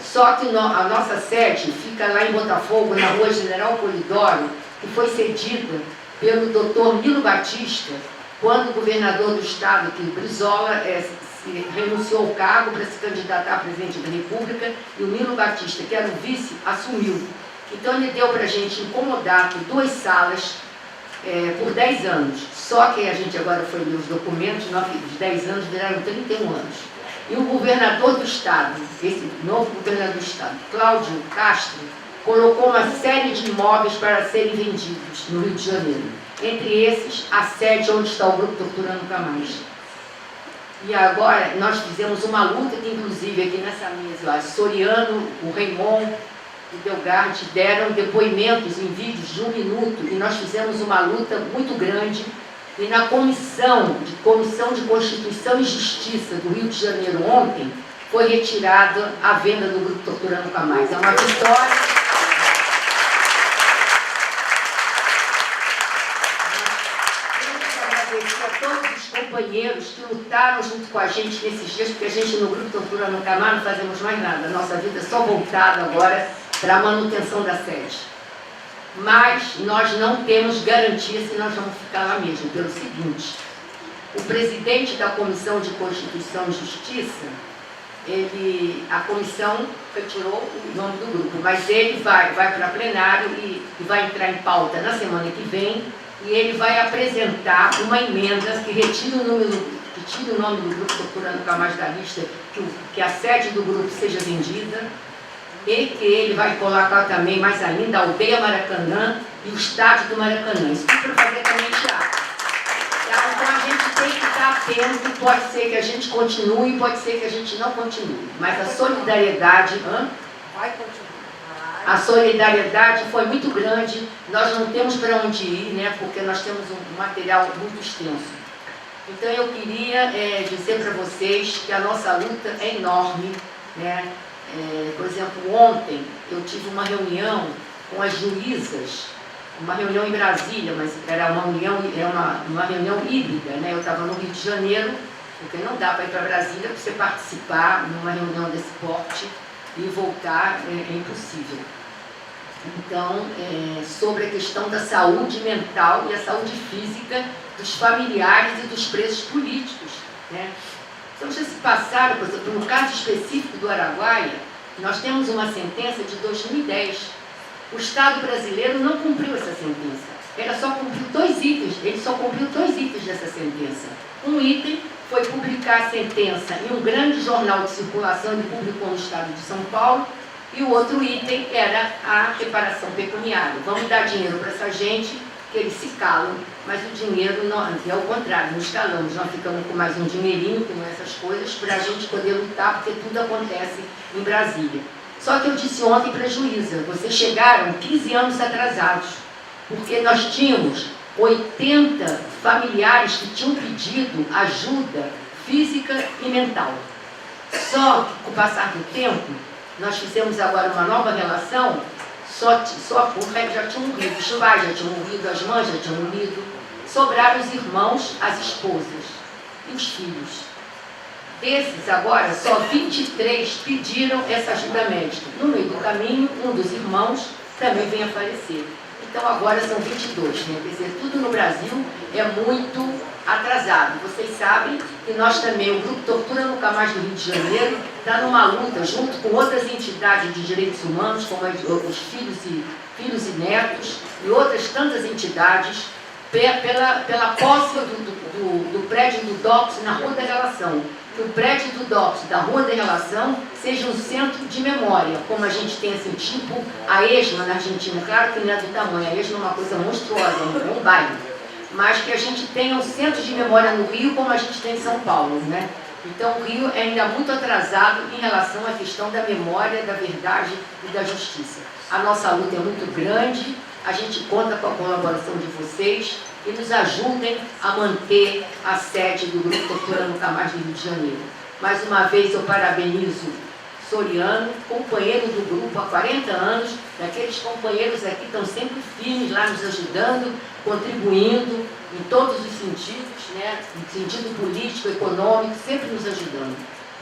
Só que a nossa sede fica lá em Botafogo, na rua General Polidoro, que foi cedida pelo doutor Nilo Batista, quando o governador do estado, que Brizola, renunciou ao cargo para se candidatar a presidente da República, e o Nilo Batista, que era o vice, assumiu. Então ele deu para a gente, em comodato, 2 salas por 10 anos. Só que a gente agora foi ler os documentos, os 10 anos viraram 31 anos. E o governador do estado, esse novo governador do estado, Cláudio Castro, colocou uma série de imóveis para serem vendidos no Rio de Janeiro. Entre esses, a sede onde está o Grupo Tortura Nunca Mais. E agora nós fizemos uma luta que, inclusive, aqui nessa mesa, o Soriano, o Raymond e o Delgado deram depoimentos em vídeos de 1 minuto, e nós fizemos uma luta muito grande. E na Comissão de Constituição e Justiça do Rio de Janeiro ontem, foi retirada a venda do Grupo Tortura Nunca Mais. É uma vitória. Quero agradecer a todos os companheiros que lutaram junto com a gente nesses dias, porque a gente no Grupo Tortura Nunca Mais não fazemos mais nada. A nossa vida é só voltada agora para a manutenção da sede. Mas nós não temos garantia se nós vamos ficar lá mesmo, pelo seguinte: o presidente da Comissão de Constituição e Justiça, a comissão retirou o nome do grupo, mas ele vai para plenário e vai entrar em pauta na semana que vem, e ele vai apresentar uma emenda que retire o nome do Grupo Tortura Nunca Mais da lista, que a sede do grupo seja vendida. e que ele vai colocar também mais ainda a Aldeia Maracanã e o Estádio do Maracanã. Isso tudo para fazer também teatro. Então a gente tem que estar atento, pode ser que a gente continue, pode ser que a gente não continue, mas a solidariedade... Vai continuar. A solidariedade foi muito grande, nós não temos para onde ir, né, porque nós temos um material muito extenso. Então eu queria dizer para vocês que a nossa luta é enorme, né? Por exemplo, ontem eu tive uma reunião com as juízas, uma reunião em Brasília, mas era uma reunião híbrida, né? Eu estava no Rio de Janeiro, porque não dá para ir para Brasília para você participar numa reunião desse porte e voltar é impossível. Então, sobre a questão da saúde mental e a saúde física dos familiares e dos presos políticos, né? Então, já se passaram, por exemplo, no caso específico do Araguaia, nós temos uma sentença de 2010. O Estado brasileiro não cumpriu essa sentença. Ele só cumpriu dois itens dessa sentença. Um item foi publicar a sentença em um grande jornal de circulação e publicou no Estado de São Paulo, e o outro item era a reparação pecuniária. Vamos dar dinheiro para essa gente, que eles se calam, mas o dinheiro não, é o contrário, nos calamos, nós ficamos com mais um dinheirinho, com essas coisas, para a gente poder lutar, porque tudo acontece em Brasília. Só que eu disse ontem para a juíza, vocês chegaram 15 anos atrasados, porque nós tínhamos 80 familiares que tinham pedido ajuda física e mental. Só que, com o passar do tempo, nós fizemos agora uma nova relação, já tinham morrido os pais, já tinham morrido as mães, já tinham morrido, sobraram os irmãos, as esposas e os filhos. Desses agora, só 23 pediram essa ajuda médica. No meio do caminho, um dos irmãos também vem a falecer. Então agora são 22, né? Quer dizer, tudo no Brasil é muito atrasado. Vocês sabem que nós também, o Grupo Tortura Nunca Mais do Rio de Janeiro, está numa luta junto com outras entidades de direitos humanos, como os filhos e netos, e outras tantas entidades, pela posse do prédio do DOPS na Rua da Relação. Que o prédio do DOPS da Rua da Relação seja um centro de memória, como a gente tem assim, tipo a ESMA na Argentina. Claro que não é do tamanho, a ESMA é uma coisa monstruosa, é um bairro, mas que a gente tenha um centro de memória no Rio, como a gente tem em São Paulo, né? Então o Rio é ainda muito atrasado em relação à questão da memória, da verdade e da justiça. A nossa luta é muito grande, a gente conta com a colaboração de vocês e nos ajudem a manter a sede do Grupo Tortura Nunca Mais do Rio de Janeiro. Mais uma vez eu parabenizo Soriano, companheiro do grupo há 40 anos, daqueles companheiros aqui que estão sempre firmes lá nos ajudando, contribuindo em todos os sentidos, né? No sentido político, econômico, sempre nos ajudando.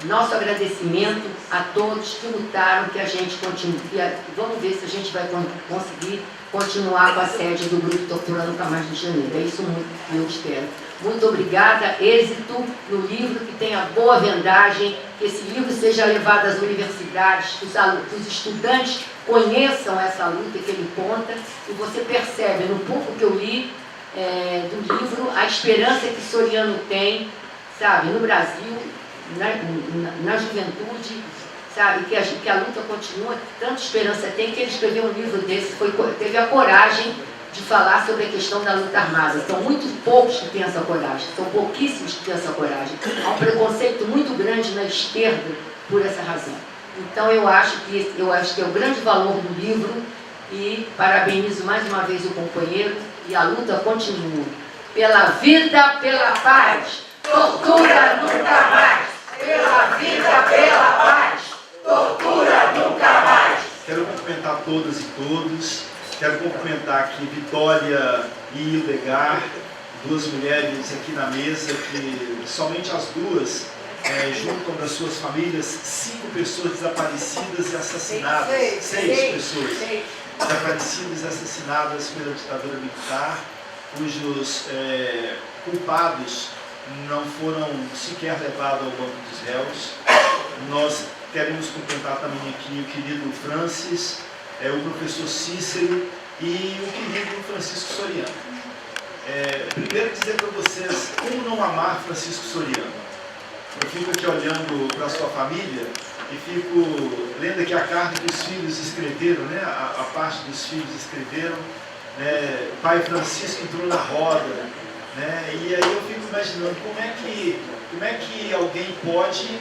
Nosso agradecimento a todos que lutaram, que a gente continue. Vamos ver se a gente vai conseguir continuar com a sede do Grupo Tortura Nunca Mais do Rio de Janeiro. É isso que eu espero. Muito obrigada, êxito no livro, que tenha boa vendagem, que esse livro seja levado às universidades, que os estudantes conheçam essa luta que ele conta, e você percebe, no pouco que eu li do livro, a esperança que Soriano tem, sabe, no Brasil, na juventude, sabe, que a luta continua, tanta esperança tem, que ele escreveu um livro desse, teve a coragem de falar sobre a questão da luta armada. São muito poucos que têm essa coragem, são pouquíssimos que têm essa coragem. Há um preconceito muito grande na esquerda por essa razão. Então eu acho que é o grande valor do livro, e parabenizo mais uma vez o companheiro, e a luta continua. Pela vida, pela paz, tortura nunca mais. Pela vida, pela paz, tortura nunca mais. Quero cumprimentar todas e todos. Quero cumprimentar aqui Vitória e Hildegard, duas mulheres aqui na mesa, que somente as duas juntam das suas famílias 5 pessoas desaparecidas e assassinadas. 6 pessoas desaparecidas e assassinadas pela ditadura militar, cujos culpados não foram sequer levados ao banco dos réus. Nós queremos cumprimentar também aqui o querido Francis, o professor Cícero e o querido Francisco Soriano. Primeiro dizer para vocês como não amar Francisco Soriano. Eu fico aqui olhando para a sua família e fico lendo aqui a carta que os filhos escreveram, né? A parte dos filhos escreveram, né? O pai Francisco entrou na roda, né? E aí eu fico imaginando como é que alguém pode,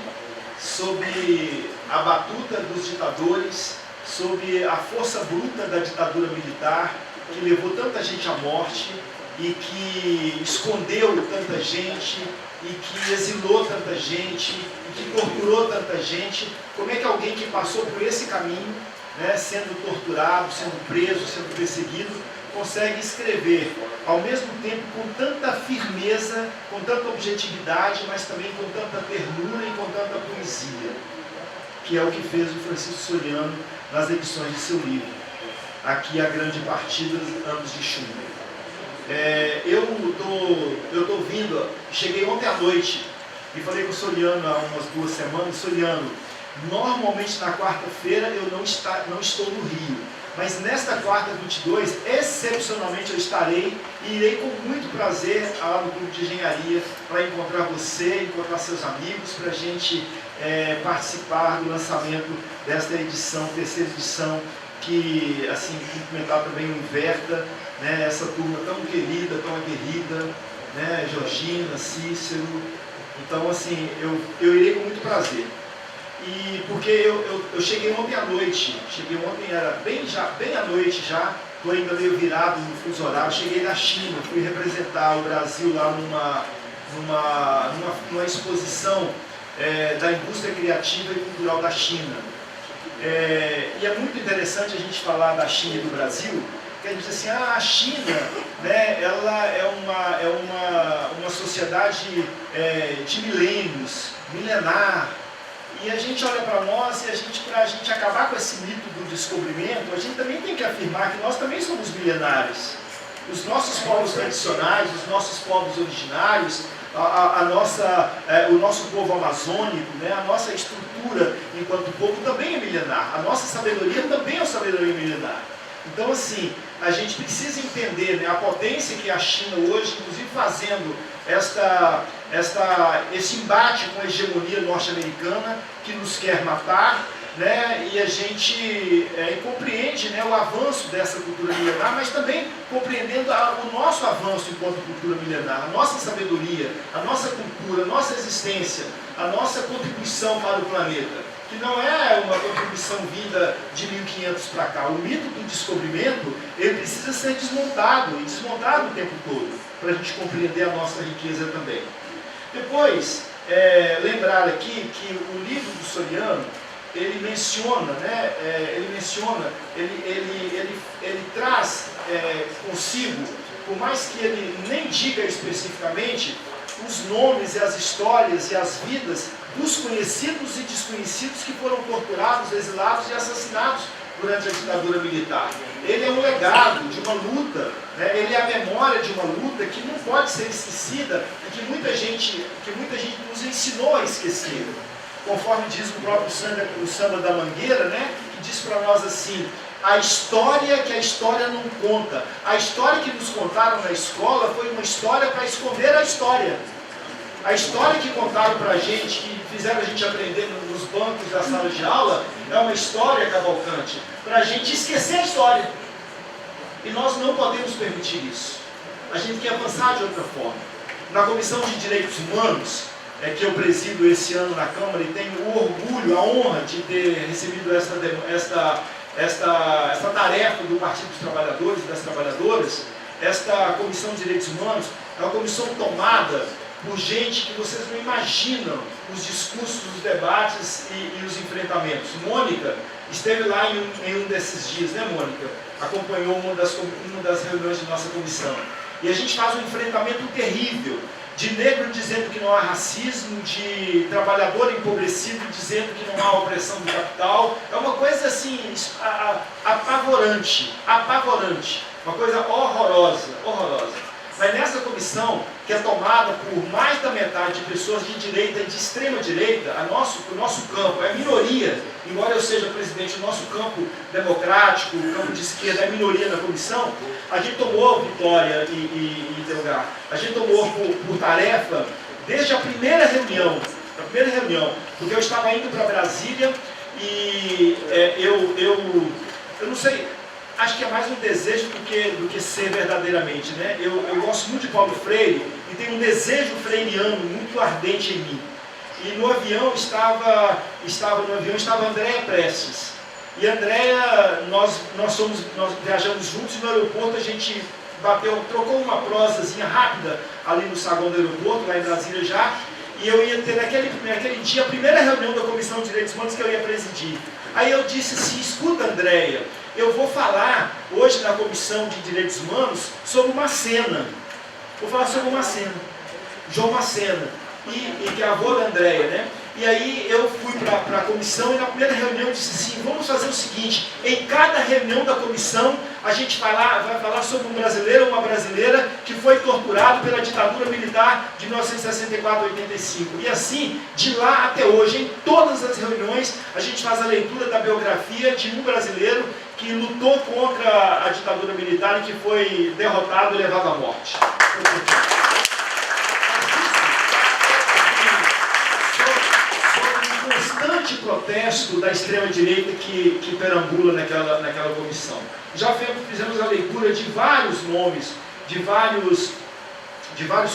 sob a batuta dos ditadores, sob a força bruta da ditadura militar, que levou tanta gente à morte e que escondeu tanta gente e que exilou tanta gente e que torturou tanta gente, como é que alguém que passou por esse caminho, né, sendo torturado, sendo preso, sendo perseguido, consegue escrever, ao mesmo tempo com tanta firmeza, com tanta objetividade, mas também com tanta ternura e com tanta poesia, que é o que fez o Francisco Soriano nas edições de seu livro, aqui A Grande Partida, Anos de Chumbo. Eu estou vindo, cheguei ontem à noite e falei com o Soriano há umas 2 semanas, Soriano, normalmente na quarta-feira eu não estou no Rio, mas nesta quarta 22, excepcionalmente eu estarei e irei com muito prazer lá no Clube de Engenharia para encontrar você, encontrar seus amigos, para a gente participar do lançamento desta edição, terceira edição, que, assim, cumprimentar também o Inverta, né, essa turma tão querida, tão aguerrida, né, Georgina, Cícero. Então, assim, eu irei com muito prazer. E porque eu cheguei ontem à noite, era bem à noite já, estou ainda meio virado no fuso horário, cheguei da China, fui representar o Brasil lá numa exposição da indústria criativa e cultural da China. E é muito interessante a gente falar da China e do Brasil, que a gente diz assim, a China, né, ela é uma sociedade de milênios, milenar, e a gente olha para nós e para a gente acabar com esse mito do descobrimento, a gente também tem que afirmar que nós também somos milenares. Os nossos povos tradicionais, os nossos povos originários, o nosso povo amazônico, né, a nossa estrutura enquanto povo também é milenar. A nossa sabedoria também é uma sabedoria milenar. Então, assim, a gente precisa entender, né, a potência que a China hoje, inclusive fazendo esse embate com a hegemonia norte-americana que nos quer matar, né, e a gente compreende, né, o avanço dessa cultura milenar, mas também compreendendo o nosso avanço enquanto cultura milenar, a nossa sabedoria, a nossa cultura, a nossa existência, a nossa contribuição para o planeta, que não é uma contribuição vinda de 1500 para cá. O mito do descobrimento, ele precisa ser desmontado, e desmontado o tempo todo, para a gente compreender a nossa riqueza também. Depois, lembrar aqui que o livro do Soriano, ele menciona, né, ele traz consigo, por mais que ele nem diga especificamente, os nomes e as histórias e as vidas dos conhecidos e desconhecidos que foram torturados, exilados e assassinados durante a ditadura militar. Ele é um legado de uma luta, né? Ele é a memória de uma luta que não pode ser esquecida e que muita gente nos ensinou a esquecer. Conforme diz o próprio Samba da Mangueira, né? Que diz para nós assim, a história que a história não conta. A história que nos contaram na escola foi uma história para esconder a história. A história que contaram para a gente, que fizeram a gente aprender nos bancos da sala de aula, é uma história, Cavalcante, para a gente esquecer a história. E nós não podemos permitir isso. A gente quer avançar de outra forma. Na Comissão de Direitos Humanos, que eu presido esse ano na Câmara, e tenho o orgulho, a honra de ter recebido esta tarefa do Partido dos Trabalhadores e das Trabalhadoras, esta Comissão de Direitos Humanos é uma comissão tomada por gente que vocês não imaginam os discursos, os debates e os enfrentamentos. Mônica esteve lá em um desses dias, né, Mônica? Acompanhou uma das reuniões de nossa comissão. E a gente faz um enfrentamento terrível, de negro dizendo que não há racismo, de trabalhador empobrecido dizendo que não há opressão do capital. É uma coisa assim, apavorante, uma coisa horrorosa. Mas nessa comissão, que é tomada por mais da metade de pessoas de direita e de extrema direita, o nosso campo é minoria, embora eu seja presidente, o nosso campo democrático, o campo de esquerda é minoria na comissão, a gente tomou, Vitória e Delgar, a gente tomou por tarefa, desde a primeira reunião, porque eu estava indo para Brasília e eu não sei, acho que é mais um desejo do que ser verdadeiramente, né? Eu gosto muito de Paulo Freire e tenho um desejo freiriano muito ardente em mim. E no avião estava Andréia Prestes. E Andréia, nós viajamos juntos e no aeroporto a gente trocou uma prosazinha rápida ali no saguão do aeroporto, lá em Brasília já. E eu ia ter naquele dia a primeira reunião da Comissão de Direitos Humanos que eu ia presidir. Aí eu disse assim, escuta Andréia, eu vou falar hoje na Comissão de Direitos Humanos sobre uma cena. Vou falar sobre uma cena, João Macena, e que é avô da Andréia, né? E aí eu fui para a comissão e na primeira reunião eu disse assim, vamos fazer o seguinte, em cada reunião da comissão a gente vai falar sobre um brasileiro ou uma brasileira que foi torturado pela ditadura militar de 1964 a 85. E assim, de lá até hoje, em todas as reuniões, a gente faz a leitura da biografia de um brasileiro que lutou contra a ditadura militar e que foi derrotado e levado à morte. Constante protesto da extrema-direita que perambula naquela comissão. Já fizemos a leitura de vários nomes, de vários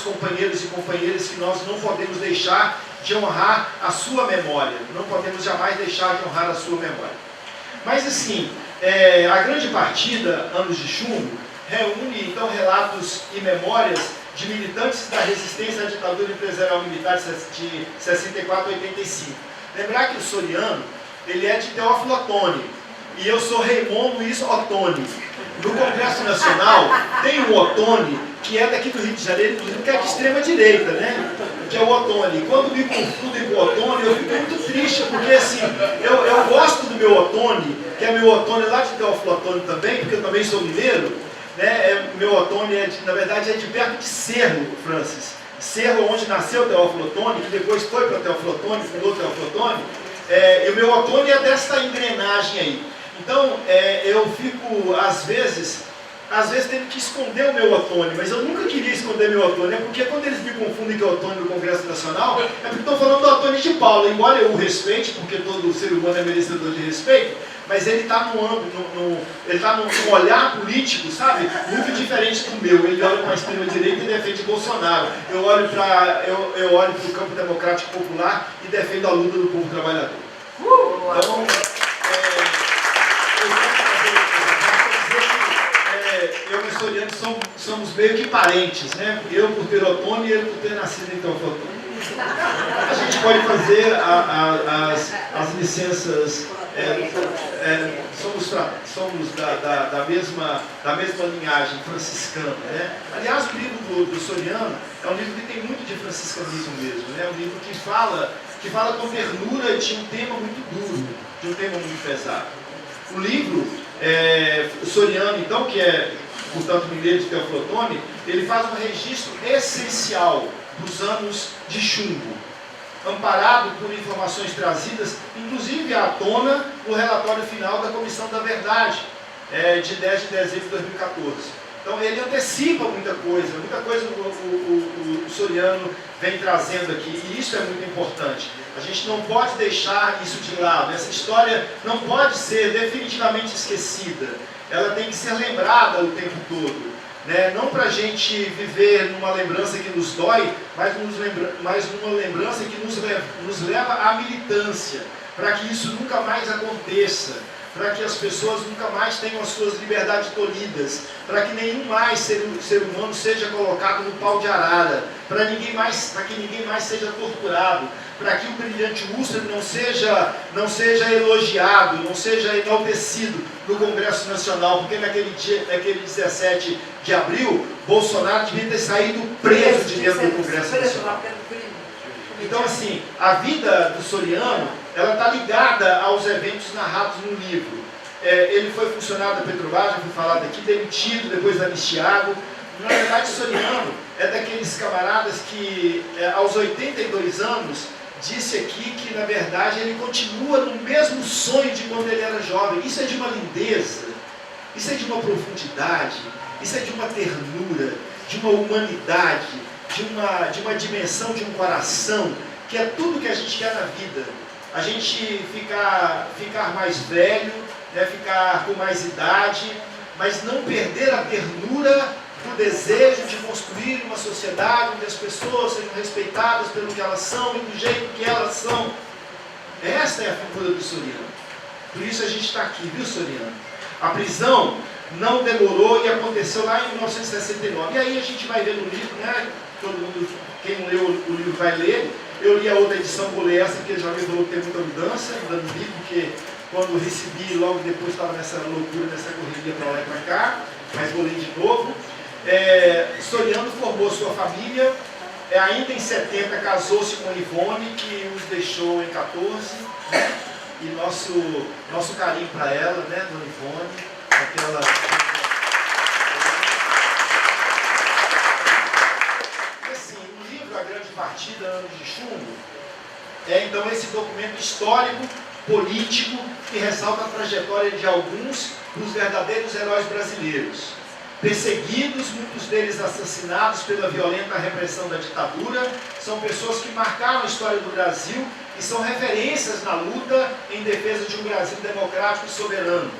companheiros e companheiras que nós não podemos deixar de honrar a sua memória, não podemos jamais deixar de honrar a sua memória. Mas assim, a grande partida, Anos de Chumbo, reúne então relatos e memórias de militantes da resistência à ditadura empresarial militar de 64 a 85. Lembrar que o Soriano, ele é de Teófilo Otoni, e eu sou Raymond Luiz Otoni. No Congresso Nacional, tem um Otoni, que é daqui do Rio de Janeiro, inclusive, que é de extrema direita, né? Que é o Otoni. Quando me confundem com o Otoni, eu fico muito triste, porque assim, eu gosto do meu Otoni, que é meu Otoni lá de Teófilo Otoni também, porque eu também sou mineiro, né? Meu Otoni, na verdade, é de perto de Cerro, Francis. Cerro, onde nasceu Teófilo Otoni, que depois foi para Teófilo Otoni, fundou Teófilo Otoni, e o meu Otoni é dessa engrenagem aí. Então, eu fico, às vezes tendo que esconder o meu Otoni, mas eu nunca queria esconder meu Otoni, porque quando eles me confundem com o Otoni do Congresso Nacional, é porque estão falando do Otoni de Paula, embora eu o respeite, porque todo ser humano é merecedor de respeito, mas ele está num olhar político, sabe, muito diferente do meu. Ele olha para a extrema-direita e defende Bolsonaro. Eu olho para o campo democrático popular e defendo a luta do povo trabalhador. Então, eu e o Soriano somos meio que parentes, né? Eu por ter Otoni e ele por ter nascido em Teófilo Otoni. A gente pode fazer as licenças, somos da mesma linhagem franciscana, né? Aliás, o livro do Soriano é um livro que tem muito de franciscanismo mesmo, né? É um livro que fala com ternura de um tema muito duro, de um tema muito pesado. O livro, o Soriano, então, que é, portanto, mineiro de Teófilo Otoni, ele faz um registro essencial dos anos de chumbo, amparado por informações trazidas, inclusive à tona, no relatório final da Comissão da Verdade, de 10 de dezembro de 2014. Então ele antecipa muita coisa o Soriano vem trazendo aqui, e isso é muito importante. A gente não pode deixar isso de lado, essa história não pode ser definitivamente esquecida, ela tem que ser lembrada o tempo todo. Né? Não para a gente viver numa lembrança que nos dói, mas numa lembrança que nos leva à militância, para que isso nunca mais aconteça, para que as pessoas nunca mais tenham as suas liberdades tolhidas, para que nenhum mais ser humano seja colocado no pau de arara, para que ninguém mais seja torturado, para que o brilhante Ustra não seja elogiado, não seja enaltecido no Congresso Nacional, porque naquele 17 de abril, Bolsonaro devia ter saído preso de dentro do Congresso Nacional. Então, assim, a vida do Soriano, ela está ligada aos eventos narrados no livro. Ele foi funcionário da Petrobras, já foi falado aqui, demitido, depois anistiado. Na verdade, Soriano é daqueles camaradas que, aos 82 anos, disse aqui que, na verdade, ele continua no mesmo sonho de quando ele era jovem. Isso é de uma lindeza, isso é de uma profundidade, isso é de uma ternura, de uma humanidade, de uma dimensão de um coração que é tudo que a gente quer na vida. A gente ficar mais velho, né, ficar com mais idade, mas não perder a ternura do desejo de construir uma sociedade onde as pessoas sejam respeitadas pelo que elas são e do jeito que elas são. Esta é a figura do Soriano. Por isso a gente está aqui, viu, Soriano? A prisão não demorou e aconteceu lá em 1969. E aí a gente vai ver no livro, né? Todo mundo, quem não leu o livro vai ler. Eu li a outra edição, vou ler essa, porque já me falou que tem muita mudança no livro, porque quando eu recebi, logo depois estava nessa loucura, nessa correria para lá e para cá, mas vou ler de novo. Soriano formou sua família, ainda em 70 casou-se com Ivone, que os deixou em 14, né? E nosso carinho para ela, né, Dona Ivone, aquela... Assim, o livro A Grande Partida, Anos de Chumbo, é então esse documento histórico, político, que ressalta a trajetória de alguns dos verdadeiros heróis brasileiros. Perseguidos, muitos deles assassinados pela violenta repressão da ditadura, são pessoas que marcaram a história do Brasil e são referências na luta em defesa de um Brasil democrático e soberano.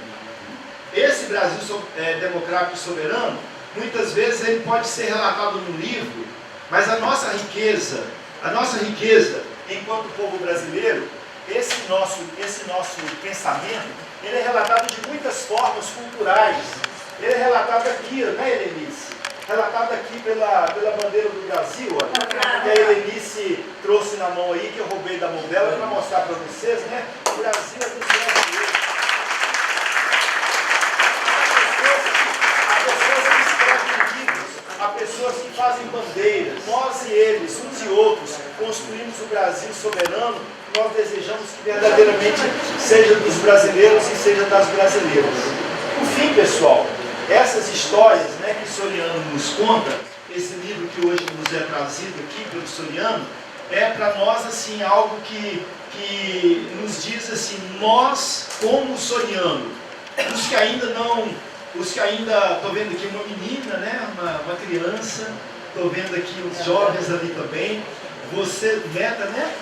Esse Brasil democrático e soberano, muitas vezes ele pode ser relatado no livro, mas a nossa riqueza enquanto povo brasileiro, esse nosso pensamento, ele é relatado de muitas formas culturais. Ele é relatado aqui, né, Helenice? Relatado aqui pela bandeira do Brasil, ó, que a Helenice trouxe na mão aí, que eu roubei da mão dela para mostrar para vocês, né? O Brasil é dos brasileiros. Há pessoas que escrevem livros, há pessoas que fazem bandeiras. Nós e eles, uns e outros, construímos o Brasil soberano. Nós desejamos que verdadeiramente seja dos brasileiros e seja das brasileiras. Por fim, pessoal, essas histórias, né, que Soriano nos conta, esse livro que hoje nos é trazido aqui pelo Soriano, é para nós assim, algo que nos diz assim, nós como Soriano, os que ainda, estou vendo aqui uma menina, né, uma criança, estou vendo aqui os jovens ali também, você, neta, né?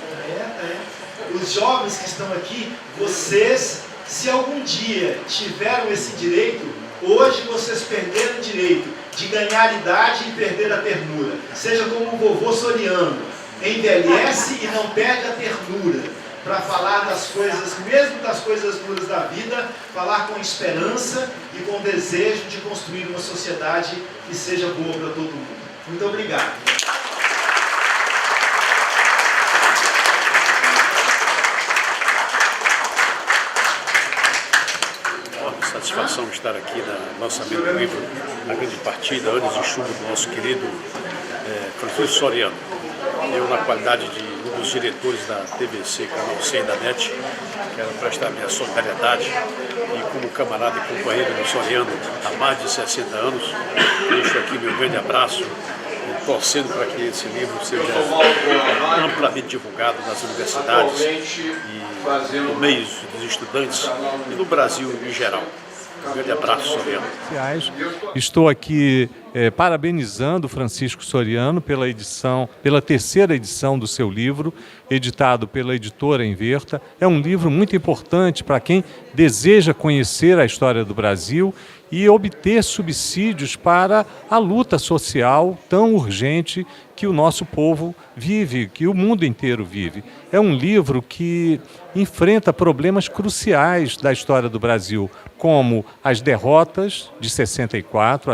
Os jovens que estão aqui, vocês, se algum dia tiveram esse direito, hoje vocês perderam o direito de ganhar idade e perder a ternura. Seja como o vovô Soriano, envelhece e não perde a ternura, para falar das coisas, mesmo das coisas duras da vida, falar com esperança e com desejo de construir uma sociedade que seja boa para todo mundo. Muito obrigado. Satisfação de estar aqui no lançamento do livro A Grande Partida, Anos de Chumbo, do nosso querido Francisco Soriano. Eu, na qualidade de um dos diretores da TVC, Canal 100 da NET, quero prestar minha solidariedade e, como camarada e companheiro do Soriano há mais de 60 anos, deixo aqui meu grande abraço, torcendo para que esse livro seja amplamente divulgado nas universidades e no meio dos estudantes e no Brasil em geral. Um grande abraço, Soriano. Estou aqui parabenizando Francisco Soriano pela terceira edição do seu livro, editado pela editora Inverta. É um livro muito importante para quem deseja conhecer a história do Brasil e obter subsídios para a luta social tão urgente que o nosso povo vive, que o mundo inteiro vive. É um livro que enfrenta problemas cruciais da história do Brasil, como as derrotas de 64,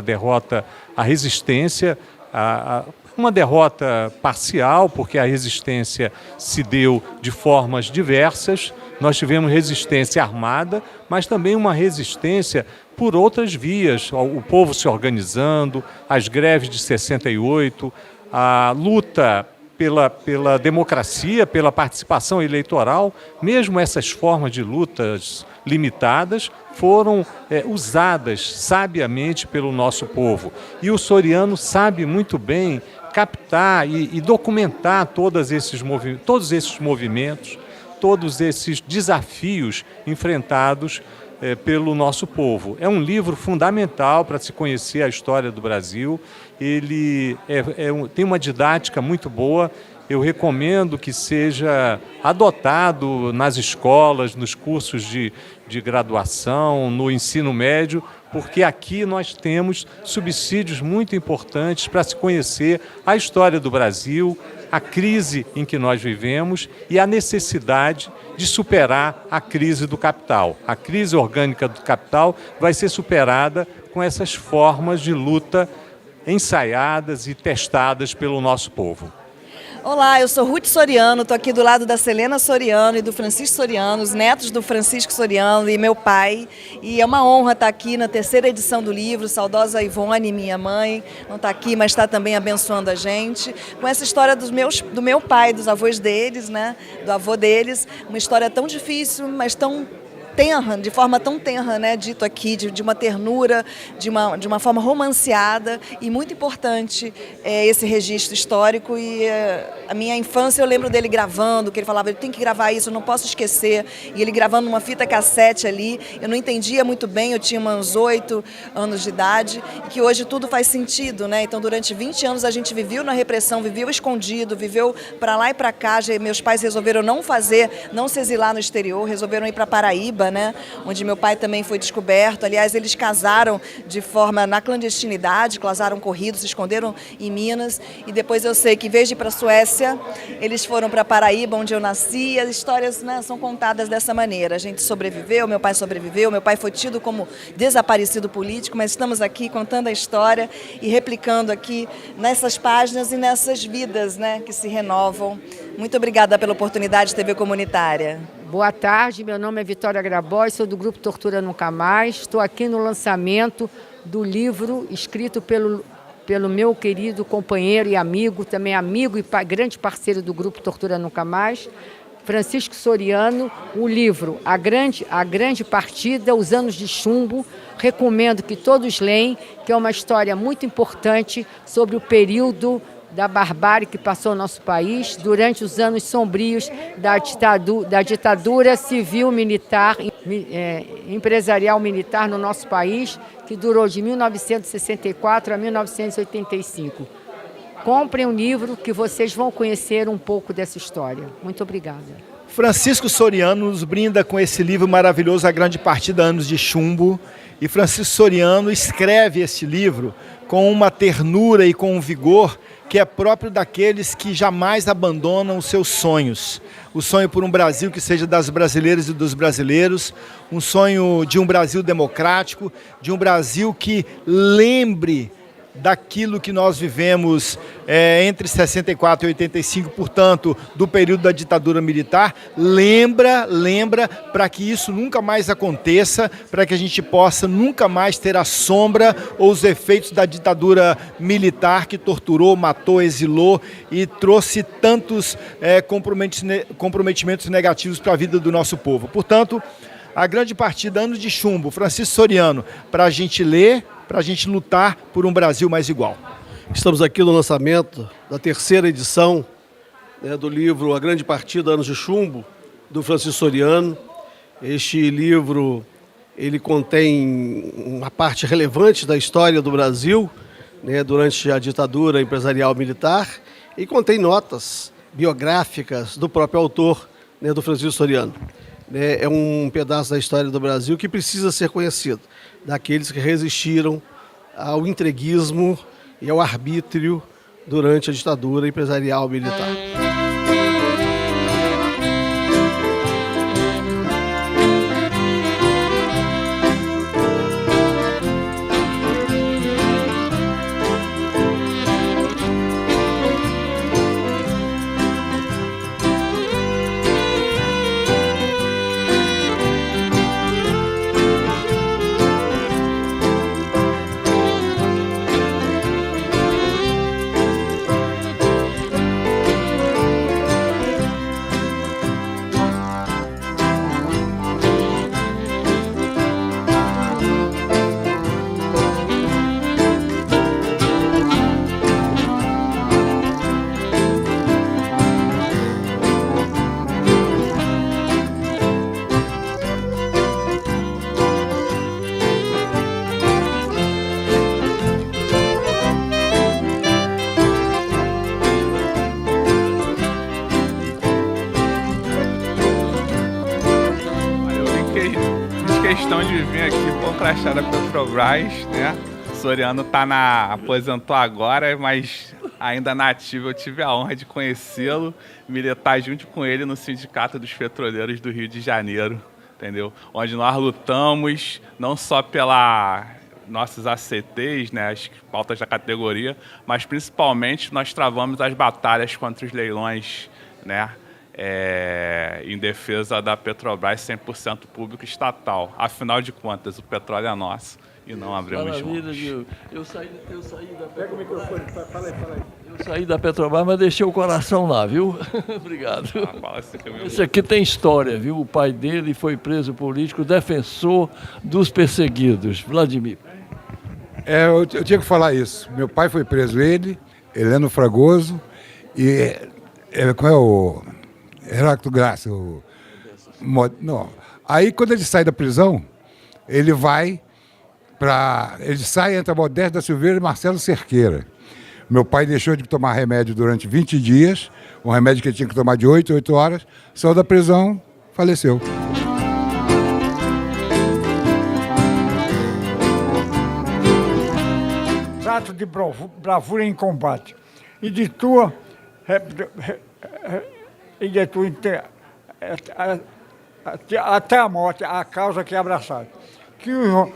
a resistência, uma derrota parcial, porque a resistência se deu de formas diversas. Nós tivemos resistência armada, mas também uma resistência por outras vias, o povo se organizando, as greves de 68, a luta pela democracia, pela participação eleitoral. Mesmo essas formas de lutas limitadas foram usadas sabiamente pelo nosso povo. E o Soriano sabe muito bem captar e documentar todos esses movimentos, todos esses desafios enfrentados pelo nosso povo. É um livro fundamental para se conhecer a história do Brasil. Ele tem uma didática muito boa eu recomendo que seja adotado nas escolas, nos cursos de graduação, no ensino médio, porque aqui nós temos subsídios muito importantes para se conhecer a história do Brasil, a crise em que nós vivemos e a necessidade de superar a crise do capital. A crise orgânica do capital vai ser superada com essas formas de luta ensaiadas e testadas pelo nosso povo. Olá, eu sou Ruth Soriano, estou aqui do lado da Selena Soriano e do Francisco Soriano, os netos do Francisco Soriano e meu pai. E é uma honra estar aqui na 3ª edição do livro, saudosa Ivone, minha mãe, não está aqui, mas está também abençoando a gente, com essa história do meu pai, dos avós deles, né? Do avô deles, uma história tão difícil, mas tão tenra, de forma tão tenra, né, dito aqui, de uma ternura, de uma forma romanceada e muito importante esse registro histórico. E a minha infância eu lembro dele gravando, que ele falava, eu tenho que gravar isso, eu não posso esquecer, e ele gravando uma fita cassete ali, eu não entendia muito bem, eu tinha uns 8 anos de idade, e que hoje tudo faz sentido, né? Então durante 20 anos a gente viveu na repressão, viveu escondido, viveu para lá e para cá. Meus pais resolveram não se exilar no exterior, resolveram ir para Paraíba, né, onde meu pai também foi descoberto. Aliás, eles casaram de forma na clandestinidade, casaram corridos, se esconderam em Minas, e depois eu sei que em vez de ir para a Suécia, eles foram para Paraíba, onde eu nasci, e as histórias, né, são contadas dessa maneira. A gente sobreviveu, meu pai foi tido como desaparecido político, mas estamos aqui contando a história e replicando aqui nessas páginas e nessas vidas, né, que se renovam. Muito obrigada pela oportunidade, TV Comunitária. Boa tarde, meu nome é Vitória Grabois, sou do Grupo Tortura Nunca Mais. Estou aqui no lançamento do livro escrito pelo meu querido companheiro e amigo, também amigo e grande parceiro do Grupo Tortura Nunca Mais, Francisco Soriano, o livro A Grande Partida, Os Anos de Chumbo. Recomendo que todos leem, que é uma história muito importante sobre o período da barbárie que passou o nosso país durante os anos sombrios da ditadura civil-militar, empresarial-militar no nosso país, que durou de 1964 a 1985. Comprem um livro que vocês vão conhecer um pouco dessa história. Muito obrigada. Francisco Soriano nos brinda com esse livro maravilhoso, A Grande Partida, Anos de Chumbo. E Francisco Soriano escreve esse livro com uma ternura e com um vigor que é próprio daqueles que jamais abandonam os seus sonhos. O sonho por um Brasil que seja das brasileiras e dos brasileiros, um sonho de um Brasil democrático, de um Brasil que lembre daquilo que nós vivemos entre 64 e 85, portanto, do período da ditadura militar. Lembra para que isso nunca mais aconteça, para que a gente possa nunca mais ter a sombra ou os efeitos da ditadura militar que torturou, matou, exilou e trouxe tantos comprometimentos negativos para a vida do nosso povo. Portanto, A Grande Partida, Anos de Chumbo, Francisco Soriano, para a gente ler, para a gente lutar por um Brasil mais igual. Estamos aqui no lançamento da 3ª edição do livro A Grande Partida, Anos de Chumbo, do Francisco Soriano. Este livro ele contém uma parte relevante da história do Brasil, durante a ditadura empresarial militar, e contém notas biográficas do próprio autor, do Francisco Soriano. É um pedaço da história do Brasil que precisa ser conhecido, daqueles que resistiram ao entreguismo e ao arbítrio durante a ditadura empresarial militar. questão de vir aqui por crachá da Petrobras, né? O Soriano aposentou agora, mas ainda na ativa eu tive a honra de conhecê-lo, militar junto com ele no Sindicato dos Petroleiros do Rio de Janeiro, entendeu? Onde nós lutamos não só pela nossos ACTs, né, as pautas da categoria, mas principalmente nós travamos as batalhas contra os leilões, né, em defesa da Petrobras 100% público estatal. Afinal de contas, o petróleo é nosso e não abrimos mãos. Eu saí da Petrobras. Pega o microfone, fala aí. Eu saí da Petrobras, mas deixei o coração lá, viu? Obrigado. Esse aqui tem história, viu? O pai dele foi preso político, defensor dos perseguidos. Vladimir. Eu tinha que falar isso. Meu pai foi preso, Heleno Fragoso e como é o Heráclito Graça. Não. Aí quando ele sai da prisão, ele sai entre Modesto da Silveira e Marcelo Cerqueira. Meu pai deixou de tomar remédio durante 20 dias, um remédio que ele tinha que tomar de 8 horas, saiu da prisão, faleceu. Ato de bravura em combate e de tua até a morte, a causa que abraçaste. Que o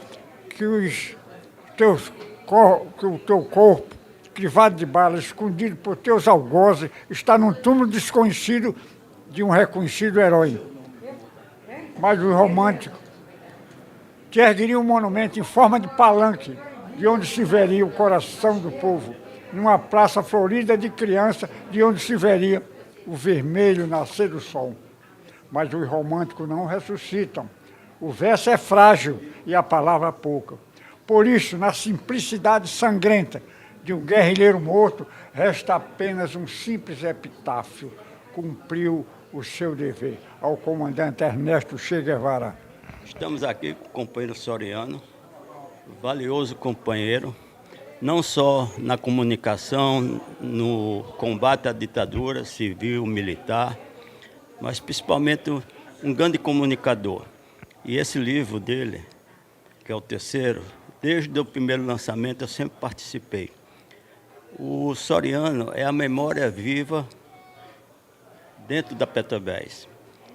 teu corpo, crivado de balas, escondido por teus algozes, está num túmulo desconhecido de um reconhecido herói. Mas os românticos te ergueriam um monumento em forma de palanque, de onde se veria o coração do povo, numa praça florida de criança, de onde se veria o vermelho nascer do sol. Mas os românticos não ressuscitam. O verso é frágil e a palavra pouca. Por isso, na simplicidade sangrenta de um guerrilheiro morto, resta apenas um simples epitáfio. Cumpriu o seu dever. Ao comandante Ernesto Che Guevara. Estamos aqui com o companheiro Soriano, valioso companheiro, não só na comunicação, no combate à ditadura civil, militar, mas principalmente um grande comunicador. E esse livro dele, que é o terceiro, desde o primeiro lançamento eu sempre participei. O Soriano é a memória viva dentro da Petrobras.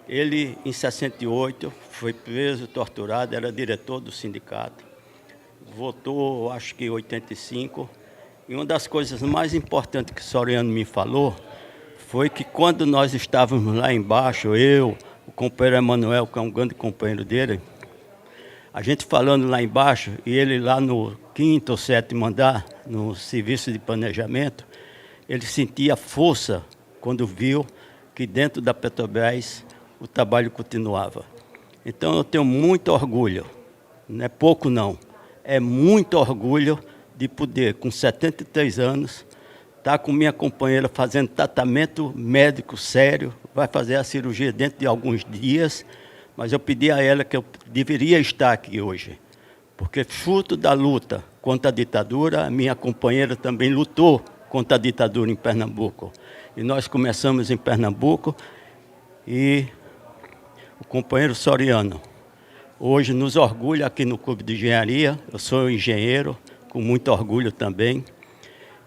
Ele, em 68, foi preso, torturado, era diretor do sindicato. Votou, acho que em 85, e uma das coisas mais importantes que o Soriano me falou foi que quando nós estávamos lá embaixo, eu, o companheiro Emanuel, que é um grande companheiro dele, a gente falando lá embaixo, e ele lá no 5º ou 7º andar, no serviço de planejamento, ele sentia força quando viu que dentro da Petrobras o trabalho continuava. Então eu tenho muito orgulho, não é pouco não, é muito orgulho de poder, com 73 anos, estar com minha companheira fazendo tratamento médico sério, vai fazer a cirurgia dentro de alguns dias, mas eu pedi a ela que eu deveria estar aqui hoje, porque fruto da luta contra a ditadura, a minha companheira também lutou contra a ditadura em Pernambuco. E nós começamos em Pernambuco e o companheiro Soriano hoje nos orgulha aqui no Clube de Engenharia, eu sou engenheiro, com muito orgulho também,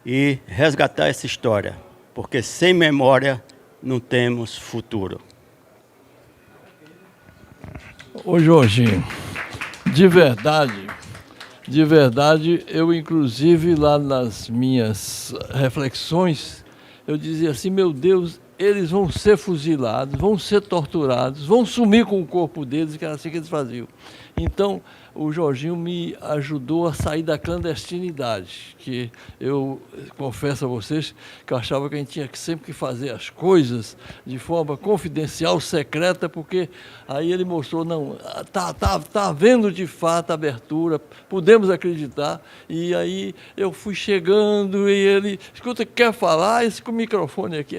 e resgatar essa história, porque sem memória não temos futuro. Ô Jorginho, de verdade, eu inclusive lá nas minhas reflexões, eu dizia assim, meu Deus, eles vão ser fuzilados, vão ser torturados, vão sumir com o corpo deles, que era assim que eles faziam. Então, o Jorginho me ajudou a sair da clandestinidade, que eu confesso a vocês que eu achava que a gente tinha sempre que fazer as coisas de forma confidencial, secreta, porque aí ele mostrou, não, tá havendo de fato abertura, podemos acreditar, e aí eu fui chegando e ele, escuta, quer falar? Esse com o microfone aqui,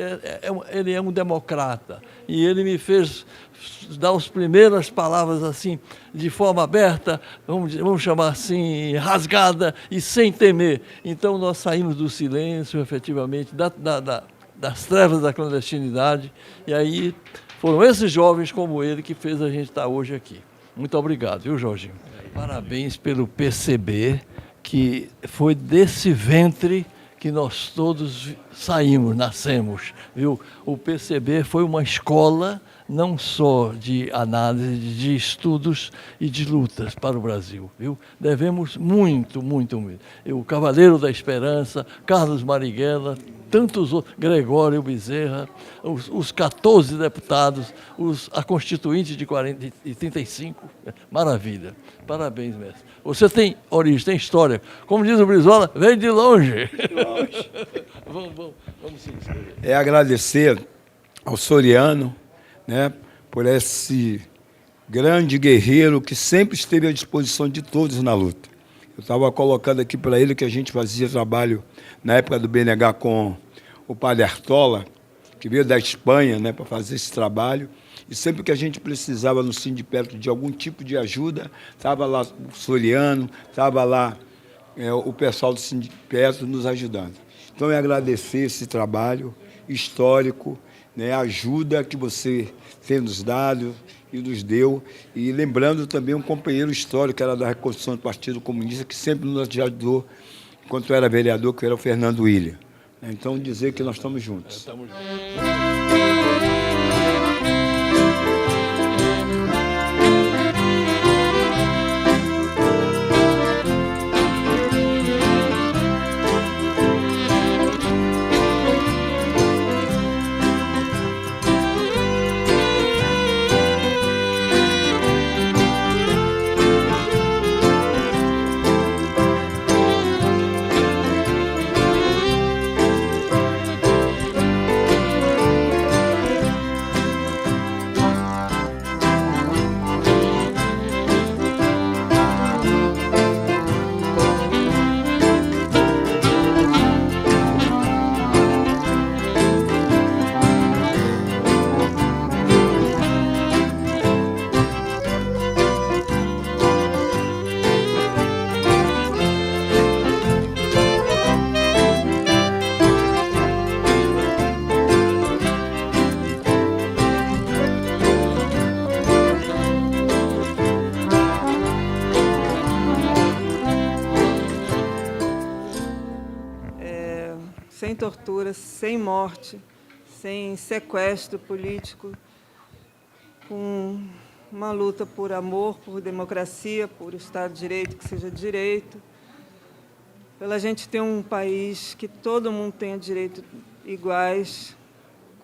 ele é um democrata, e ele me fez dar as primeiras palavras assim, de forma aberta, vamos chamar assim, rasgada e sem temer. Então nós saímos do silêncio, efetivamente, das trevas da clandestinidade, e aí foram esses jovens como ele que fez a gente estar hoje aqui. Muito obrigado, viu, Jorginho? Parabéns pelo PCB, que foi desse ventre que nós todos saímos, nascemos, viu? O PCB foi uma escola não só de análise, de estudos e de lutas para o Brasil, viu? Devemos muito, muito, muito. O Cavaleiro da Esperança, Carlos Marighella, tantos outros, Gregório Bezerra, os 14 deputados, a Constituinte de 35, maravilha. Parabéns, mestre. Você tem origem, tem história. Como diz o Brizola, vem de longe. Vamos se inscrever. É agradecer ao Soriano, né, por esse grande guerreiro que sempre esteve à disposição de todos na luta. Eu estava colocando aqui para ele que a gente fazia trabalho na época do BNH com o Padre Artola, que veio da Espanha, né, para fazer esse trabalho. E sempre que a gente precisava no Sindiperto de algum tipo de ajuda, estava lá o Soriano, estava lá o pessoal do Sindiperto nos ajudando. Então, é agradecer esse trabalho histórico, né, a ajuda que você tem nos dado e nos deu. E lembrando também um companheiro histórico, que era da reconstrução do Partido Comunista, que sempre nos ajudou, enquanto eu era vereador, que era o Fernando William. Então, dizer que nós estamos juntos. Estamos juntos. Sem tortura, sem morte, sem sequestro político, com uma luta por amor, por democracia, por Estado de Direito, que seja direito, pela gente ter um país que todo mundo tenha direitos iguais,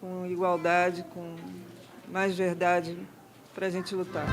com igualdade, com mais verdade para a gente lutar.